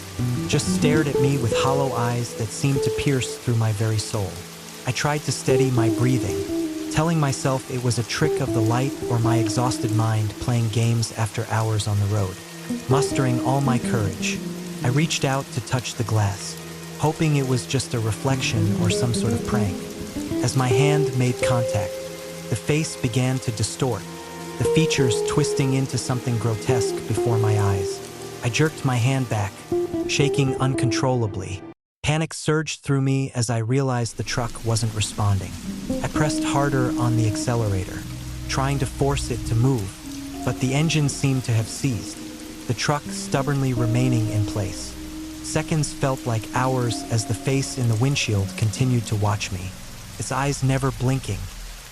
just stared at me with hollow eyes that seemed to pierce through my very soul. I tried to steady my breathing, telling myself it was a trick of the light or my exhausted mind playing games after hours on the road. Mustering all my courage, I reached out to touch the glass, hoping it was just a reflection or some sort of prank. As my hand made contact, The face began to distort, the features twisting into something grotesque before my eyes. I jerked my hand back, shaking uncontrollably. Panic surged through me as I realized the truck wasn't responding. I pressed harder on the accelerator, trying to force it to move, but the engine seemed to have seized, the truck stubbornly remaining in place. Seconds felt like hours as the face in the windshield continued to watch me, its eyes never blinking,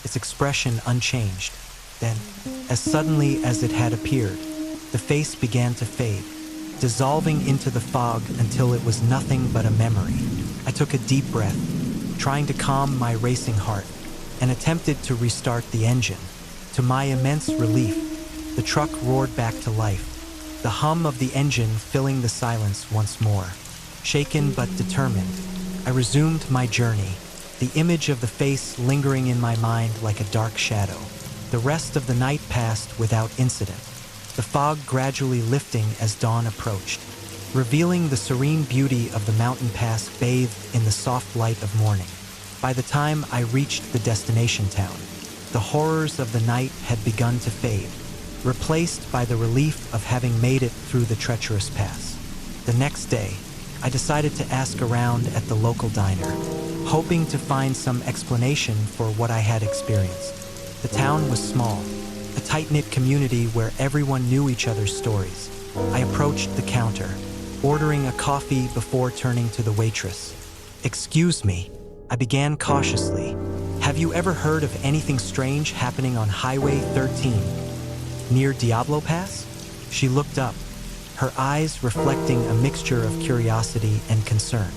its expression unchanged. Then, as suddenly as it had appeared, the face began to fade, dissolving into the fog until it was nothing but a memory. I took a deep breath, trying to calm my racing heart, and attempted to restart the engine. To my immense relief, the truck roared back to life, the hum of the engine filling the silence once more. Shaken but determined, I resumed my journey, the image of the face lingering in my mind like a dark shadow. The rest of the night passed without incident, the fog gradually lifting as dawn approached, revealing the serene beauty of the mountain pass bathed in the soft light of morning. By the time I reached the destination town, the horrors of the night had begun to fade, replaced by the relief of having made it through the treacherous pass. The next day, I decided to ask around at the local diner, hoping to find some explanation for what I had experienced. The town was small, a tight-knit community where everyone knew each other's stories. I approached the counter, ordering a coffee before turning to the waitress. "Excuse me," I began cautiously. "Have you ever heard of anything strange happening on Highway 13, near Diablo Pass?" She looked up, her eyes reflecting a mixture of curiosity and concern.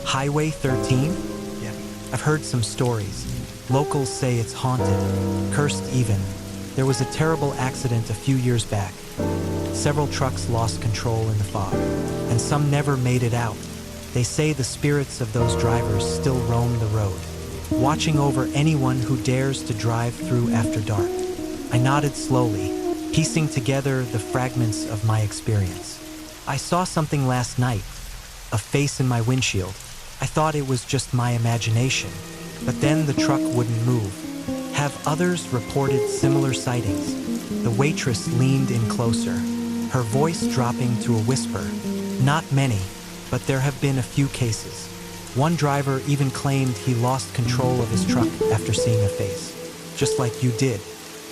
"Highway 13? Yeah, I've heard some stories. Locals say it's haunted, cursed even. There was a terrible accident a few years back. Several trucks lost control in the fog, and some never made it out. They say the spirits of those drivers still roam the road, watching over anyone who dares to drive through after dark." I nodded slowly, piecing together the fragments of my experience. "I saw something last night, a face in my windshield. I thought it was just my imagination, but then the truck wouldn't move." "Have others reported similar sightings?" The waitress leaned in closer, her voice dropping to a whisper. "Not many, but there have been a few cases. One driver even claimed he lost control of his truck after seeing a face, just like you did.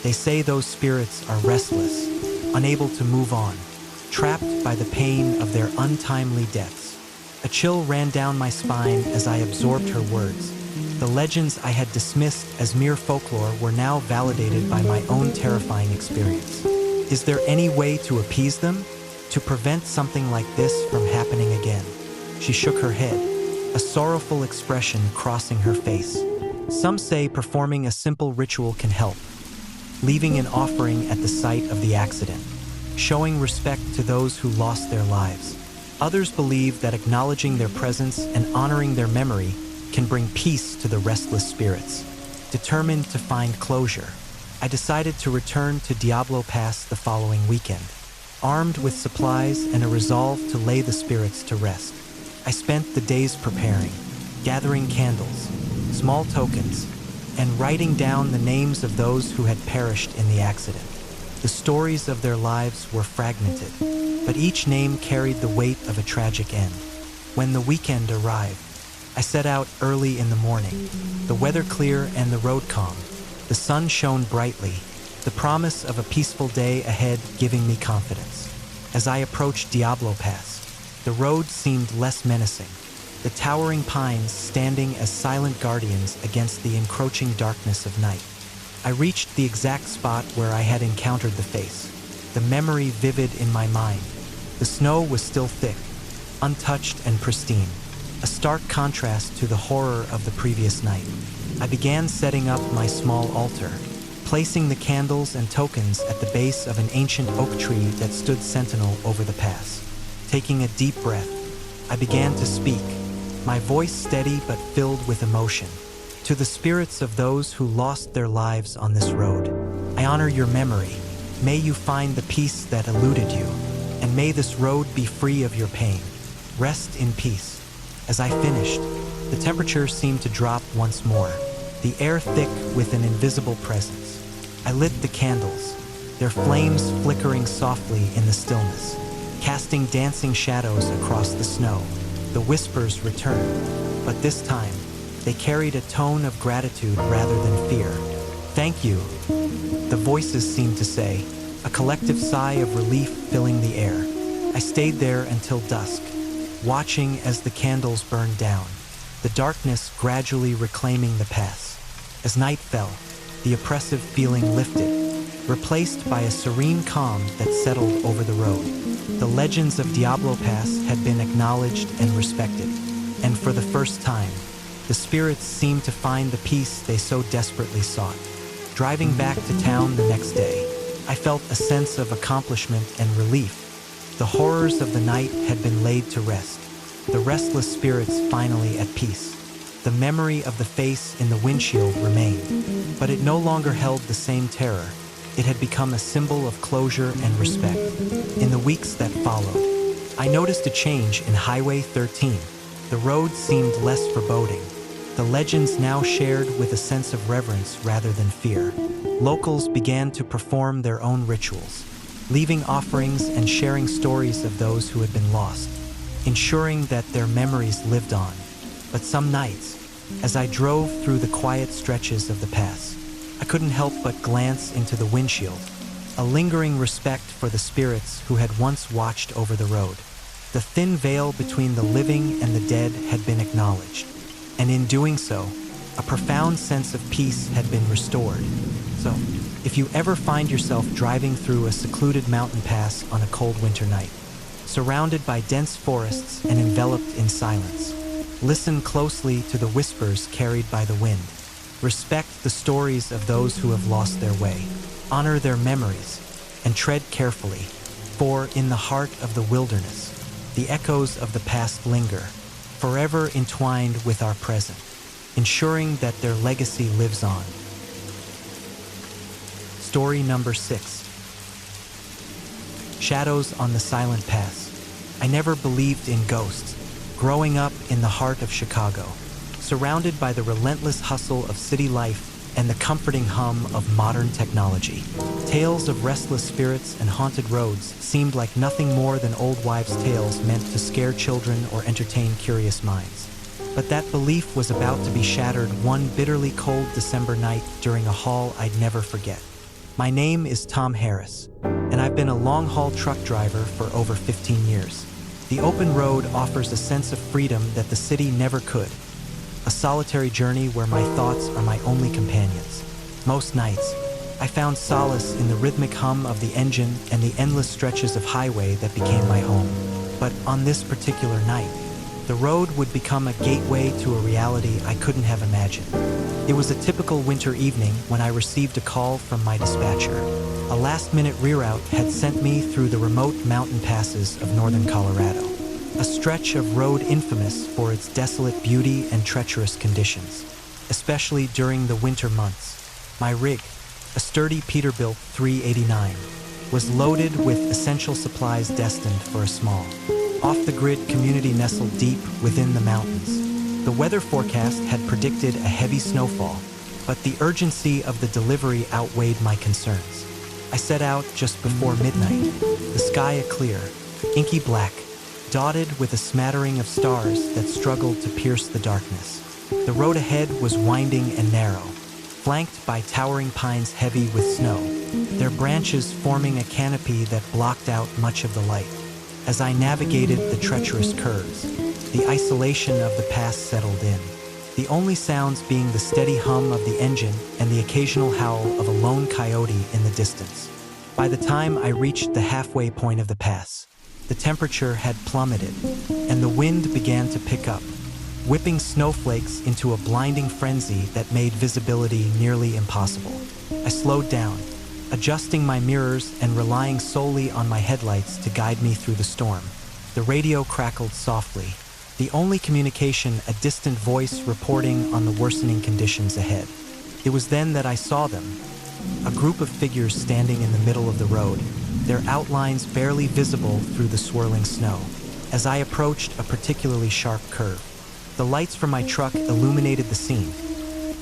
They say those spirits are restless, unable to move on, trapped by the pain of their untimely deaths." A chill ran down my spine as I absorbed her words. The legends I had dismissed as mere folklore were now validated by my own terrifying experience. "Is there any way to appease them? To prevent something like this from happening again?" She shook her head, a sorrowful expression crossing her face. "Some say performing a simple ritual can help, leaving an offering at the site of the accident, showing respect to those who lost their lives. Others believe that acknowledging their presence and honoring their memory can bring peace to the restless spirits." Determined to find closure, I decided to return to Diablo Pass the following weekend, armed with supplies and a resolve to lay the spirits to rest. I spent the days preparing, gathering candles, small tokens, and writing down the names of those who had perished in the accident. The stories of their lives were fragmented, but each name carried the weight of a tragic end. When the weekend arrived, I set out early in the morning, the weather clear and the road calm. The sun shone brightly, the promise of a peaceful day ahead giving me confidence. As I approached Diablo Pass, the road seemed less menacing, the towering pines standing as silent guardians against the encroaching darkness of night. I reached the exact spot where I had encountered the face, the memory vivid in my mind. The snow was still thick, untouched and pristine, a stark contrast to the horror of the previous night. I began setting up my small altar, placing the candles and tokens at the base of an ancient oak tree that stood sentinel over the pass. Taking a deep breath, I began to speak, my voice steady but filled with emotion. "To the spirits of those who lost their lives on this road, I honor your memory. May you find the peace that eluded you, and may this road be free of your pain. Rest in peace." As I finished, the temperature seemed to drop once more, the air thick with an invisible presence. I lit the candles, their flames flickering softly in the stillness, casting dancing shadows across the snow. The whispers returned, but this time, they carried a tone of gratitude rather than fear. "Thank you," the voices seemed to say, a collective sigh of relief filling the air. I stayed there until dusk, watching as the candles burned down, the darkness gradually reclaiming the pass. As night fell, the oppressive feeling lifted, replaced by a serene calm that settled over the road. The legends of Diablo Pass had been acknowledged and respected, and for the first time, the spirits seemed to find the peace they so desperately sought. Driving back to town the next day, I felt a sense of accomplishment and relief. The horrors of the night had been laid to rest, the restless spirits finally at peace. The memory of the face in the windshield remained, but it no longer held the same terror. It had become a symbol of closure and respect. In the weeks that followed, I noticed a change in Highway 13. The road seemed less foreboding, the legends now shared with a sense of reverence rather than fear. Locals began to perform their own rituals, leaving offerings and sharing stories of those who had been lost, ensuring that their memories lived on. But some nights, as I drove through the quiet stretches of the pass, I couldn't help but glance into the windshield, a lingering respect for the spirits who had once watched over the road. The thin veil between the living and the dead had been acknowledged, and in doing so, a profound sense of peace had been restored. So, if you ever find yourself driving through a secluded mountain pass on a cold winter night, surrounded by dense forests and enveloped in silence, listen closely to the whispers carried by the wind. Respect the stories of those who have lost their way. Honor their memories and tread carefully, for in the heart of the wilderness, the echoes of the past linger, forever entwined with our present, ensuring that their legacy lives on. Story number 6. Shadows on the Silent Pass. I never believed in ghosts, growing up in the heart of Chicago, surrounded by the relentless hustle of city life and the comforting hum of modern technology. Tales of restless spirits and haunted roads seemed like nothing more than old wives' tales meant to scare children or entertain curious minds. But that belief was about to be shattered one bitterly cold December night during a haul I'd never forget. My name is Tom Harris, and I've been a long-haul truck driver for over 15 years. The open road offers a sense of freedom that the city never could, a solitary journey where my thoughts are my only companions. Most nights, I found solace in the rhythmic hum of the engine and the endless stretches of highway that became my home. But on this particular night, the road would become a gateway to a reality I couldn't have imagined. It was a typical winter evening when I received a call from my dispatcher. A last-minute reroute had sent me through the remote mountain passes of northern Colorado, a stretch of road infamous for its desolate beauty and treacherous conditions, especially during the winter months. My rig, a sturdy Peterbilt 389, was loaded with essential supplies destined for a small, off-the-grid community nestled deep within the mountains. The weather forecast had predicted a heavy snowfall, but the urgency of the delivery outweighed my concerns. I set out just before midnight, the sky a clear, inky black, dotted with a smattering of stars that struggled to pierce the darkness. The road ahead was winding and narrow, flanked by towering pines heavy with snow, their branches forming a canopy that blocked out much of the light. As I navigated the treacherous curves, the isolation of the pass settled in, the only sounds being the steady hum of the engine and the occasional howl of a lone coyote in the distance. By the time I reached the halfway point of the pass, the temperature had plummeted, and the wind began to pick up, whipping snowflakes into a blinding frenzy that made visibility nearly impossible. I slowed down, adjusting my mirrors and relying solely on my headlights to guide me through the storm. The radio crackled softly, the only communication a distant voice reporting on the worsening conditions ahead. It was then that I saw them, a group of figures standing in the middle of the road, their outlines barely visible through the swirling snow. As I approached a particularly sharp curve, the lights from my truck illuminated the scene,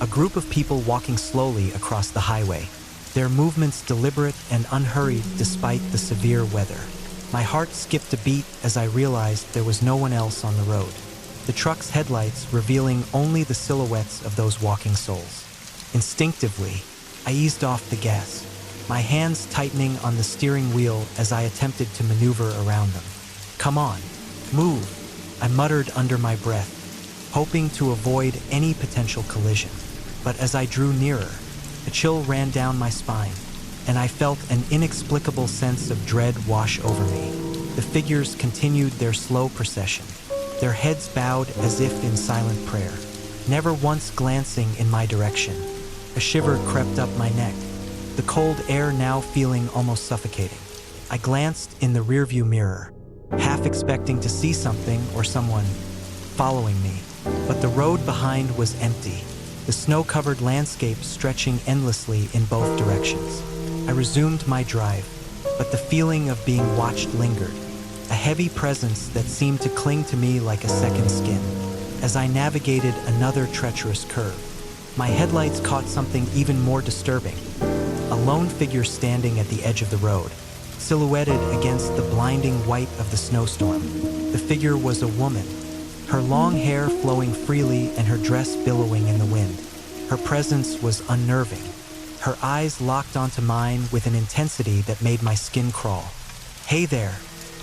A group of people walking slowly across the highway, their movements deliberate and unhurried despite the severe weather. My heart skipped a beat as I realized there was no one else on the road, the truck's headlights revealing only the silhouettes of those walking souls. Instinctively, I eased off the gas, my hands tightening on the steering wheel as I attempted to maneuver around them. "Come on, move," I muttered under my breath, hoping to avoid any potential collision. But as I drew nearer, a chill ran down my spine, and I felt an inexplicable sense of dread wash over me. The figures continued their slow procession, their heads bowed as if in silent prayer, never once glancing in my direction. A shiver crept up my neck, the cold air now feeling almost suffocating. I glanced in the rearview mirror, half expecting to see something or someone following me, but the road behind was empty, the snow-covered landscape stretching endlessly in both directions. I resumed my drive, but the feeling of being watched lingered, a heavy presence that seemed to cling to me like a second skin. As I navigated another treacherous curve, my headlights caught something even more disturbing, a lone figure standing at the edge of the road, silhouetted against the blinding white of the snowstorm. The figure was a woman, her long hair flowing freely and her dress billowing in the wind. Her presence was unnerving, her eyes locked onto mine with an intensity that made my skin crawl. "Hey there,"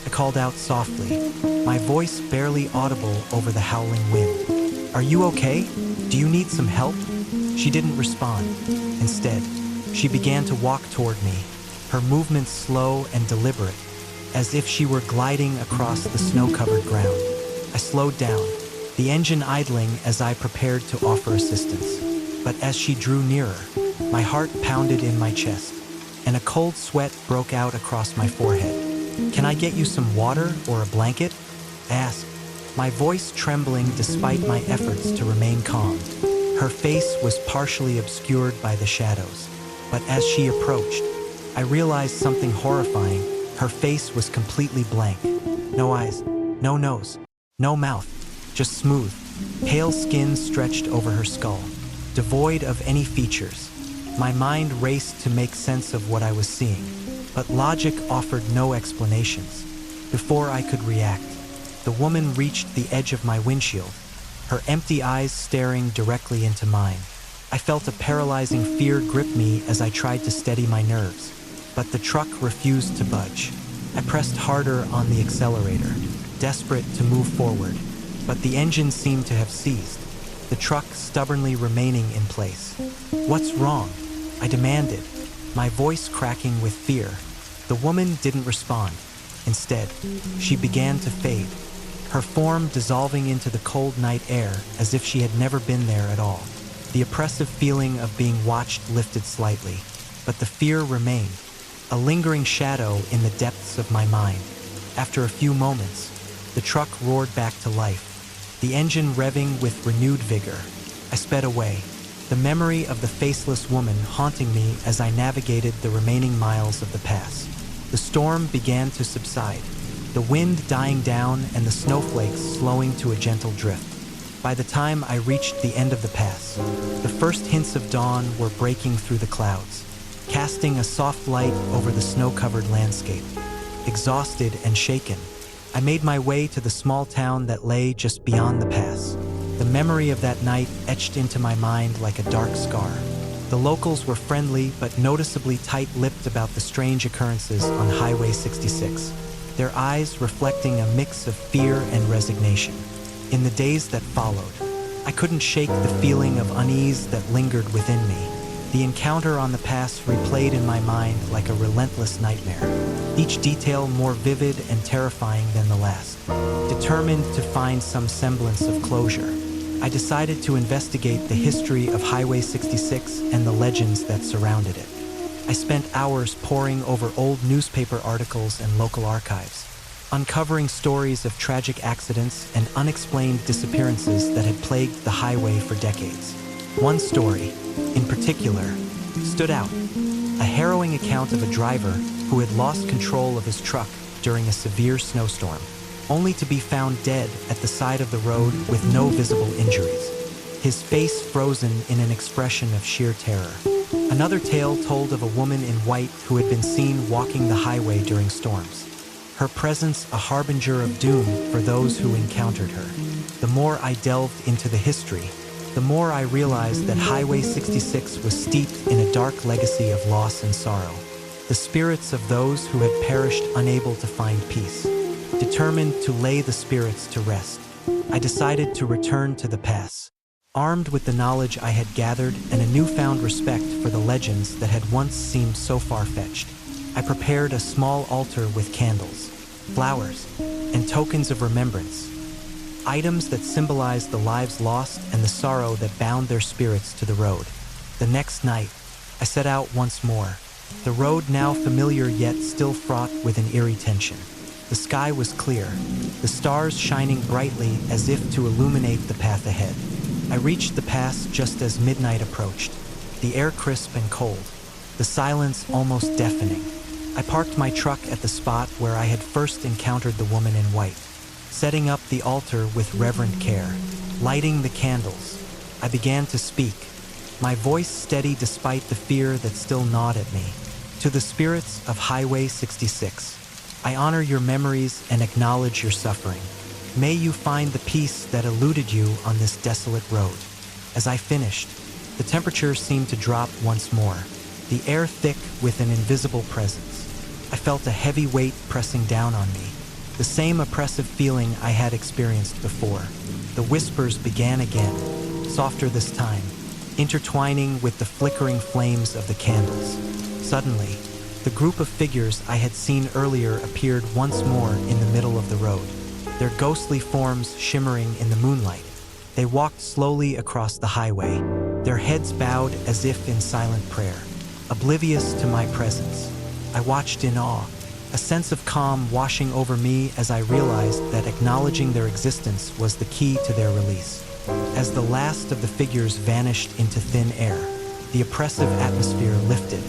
I called out softly, my voice barely audible over the howling wind. "Are you okay? Do you need some help?" She didn't respond. Instead, she began to walk toward me, her movements slow and deliberate, as if she were gliding across the snow-covered ground. I slowed down, the engine idling as I prepared to offer assistance. But as she drew nearer, my heart pounded in my chest, and a cold sweat broke out across my forehead. "Can I get you some water or a blanket?" I asked, my voice trembling despite my efforts to remain calm. Her face was partially obscured by the shadows, but as she approached, I realized something horrifying. Her face was completely blank. No eyes, no nose, no mouth, just smooth, pale skin stretched over her skull, devoid of any features. My mind raced to make sense of what I was seeing, but logic offered no explanations. Before I could react, the woman reached the edge of my windshield, her empty eyes staring directly into mine. I felt a paralyzing fear grip me as I tried to steady my nerves, but the truck refused to budge. I pressed harder on the accelerator, desperate to move forward, but the engine seemed to have seized, the truck stubbornly remaining in place. "What's wrong?" I demanded, my voice cracking with fear. The woman didn't respond. Instead, she began to fade, her form dissolving into the cold night air as if she had never been there at all. The oppressive feeling of being watched lifted slightly, but the fear remained, a lingering shadow in the depths of my mind. After a few moments, the truck roared back to life, the engine revving with renewed vigor. I sped away, the memory of the faceless woman haunting me as I navigated the remaining miles of the pass. The storm began to subside, the wind dying down and the snowflakes slowing to a gentle drift. By the time I reached the end of the pass, the first hints of dawn were breaking through the clouds, casting a soft light over the snow-covered landscape. Exhausted and shaken, I made my way to the small town that lay just beyond the pass. The memory of that night etched into my mind like a dark scar. The locals were friendly but noticeably tight-lipped about the strange occurrences on Highway 66, their eyes reflecting a mix of fear and resignation. In the days that followed, I couldn't shake the feeling of unease that lingered within me. The encounter on the pass replayed in my mind like a relentless nightmare, each detail more vivid and terrifying than the last. Determined to find some semblance of closure, I decided to investigate the history of Highway 66 and the legends that surrounded it. I spent hours poring over old newspaper articles and local archives, uncovering stories of tragic accidents and unexplained disappearances that had plagued the highway for decades. One story, in particular, stood out, a harrowing account of a driver who had lost control of his truck during a severe snowstorm, only to be found dead at the side of the road with no visible injuries. his face frozen in an expression of sheer terror. Another tale told of a woman in white who had been seen walking the highway during storms, her presence a harbinger of doom for those who encountered her. The more I delved into the history, the more I realized that Highway 66 was steeped in a dark legacy of loss and sorrow. The spirits of those who had perished unable to find peace. Determined to lay the spirits to rest, I decided to return to the pass, armed with the knowledge I had gathered and a newfound respect for the legends that had once seemed so far-fetched. I prepared a small altar with candles, flowers, and tokens of remembrance, items that symbolized the lives lost and the sorrow that bound their spirits to the road. The next night, I set out once more, the road now familiar yet still fraught with an eerie tension. The sky was clear, the stars shining brightly as if to illuminate the path ahead. I reached the pass just as midnight approached, the air crisp and cold, the silence almost deafening. I parked my truck at the spot where I had first encountered the woman in white, setting up the altar with reverent care. Lighting the candles, I began to speak, my voice steady despite the fear that still gnawed at me. To the spirits of Highway 66, I honor your memories and acknowledge your suffering. May you find the peace that eluded you on this desolate road. As I finished, the temperature seemed to drop once more, the air thick with an invisible presence. I felt a heavy weight pressing down on me, the same oppressive feeling I had experienced before. The whispers began again, softer this time, intertwining with the flickering flames of the candles. Suddenly, the group of figures I had seen earlier appeared once more in the middle of the road, their ghostly forms shimmering in the moonlight. They walked slowly across the highway, their heads bowed as if in silent prayer, oblivious to my presence. I watched in awe, a sense of calm washing over me as I realized that acknowledging their existence was the key to their release. As the last of the figures vanished into thin air, the oppressive atmosphere lifted,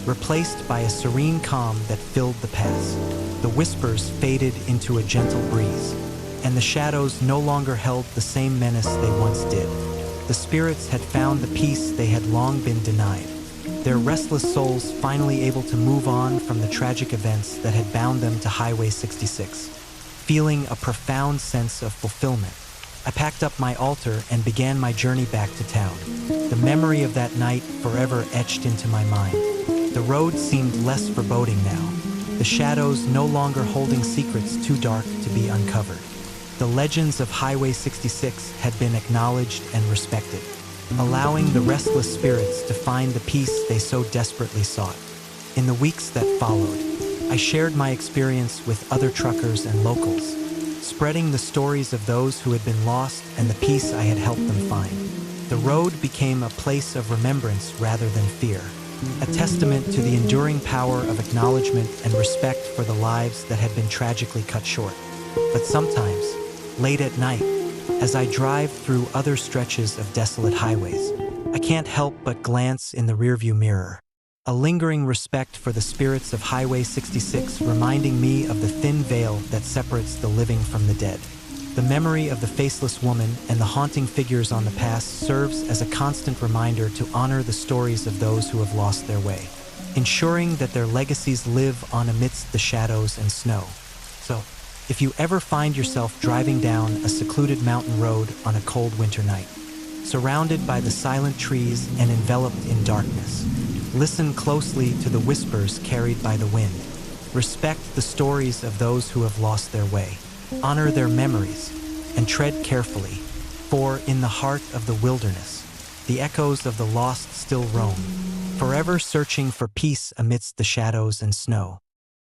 replaced by a serene calm that filled the pass. The whispers faded into a gentle breeze, and the shadows no longer held the same menace they once did. The spirits had found the peace they had long been denied, their restless souls finally able to move on from the tragic events that had bound them to Highway 66. Feeling a profound sense of fulfillment, I packed up my altar and began my journey back to town. The memory of that night forever etched into my mind. The road seemed less foreboding now, the shadows no longer holding secrets too dark to be uncovered. The legends of Highway 66 had been acknowledged and respected, allowing the restless spirits to find the peace they so desperately sought. In the weeks that followed, I shared my experience with other truckers and locals, spreading the stories of those who had been lost and the peace I had helped them find. The road became a place of remembrance rather than fear, a testament to the enduring power of acknowledgement and respect for the lives that had been tragically cut short. But sometimes, late at night, as I drive through other stretches of desolate highways, I can't help but glance in the rearview mirror, a lingering respect for the spirits of Highway 66 reminding me of the thin veil that separates the living from the dead. The memory of the faceless woman and the haunting figures on the path serves as a constant reminder to honor the stories of those who have lost their way, ensuring that their legacies live on amidst the shadows and snow. So, if you ever find yourself driving down a secluded mountain road on a cold winter night, surrounded by the silent trees and enveloped in darkness, listen closely to the whispers carried by the wind. Respect the stories of those who have lost their way. Honor their memories, and tread carefully, for in the heart of the wilderness, the echoes of the lost still roam, forever searching for peace amidst the shadows and snow.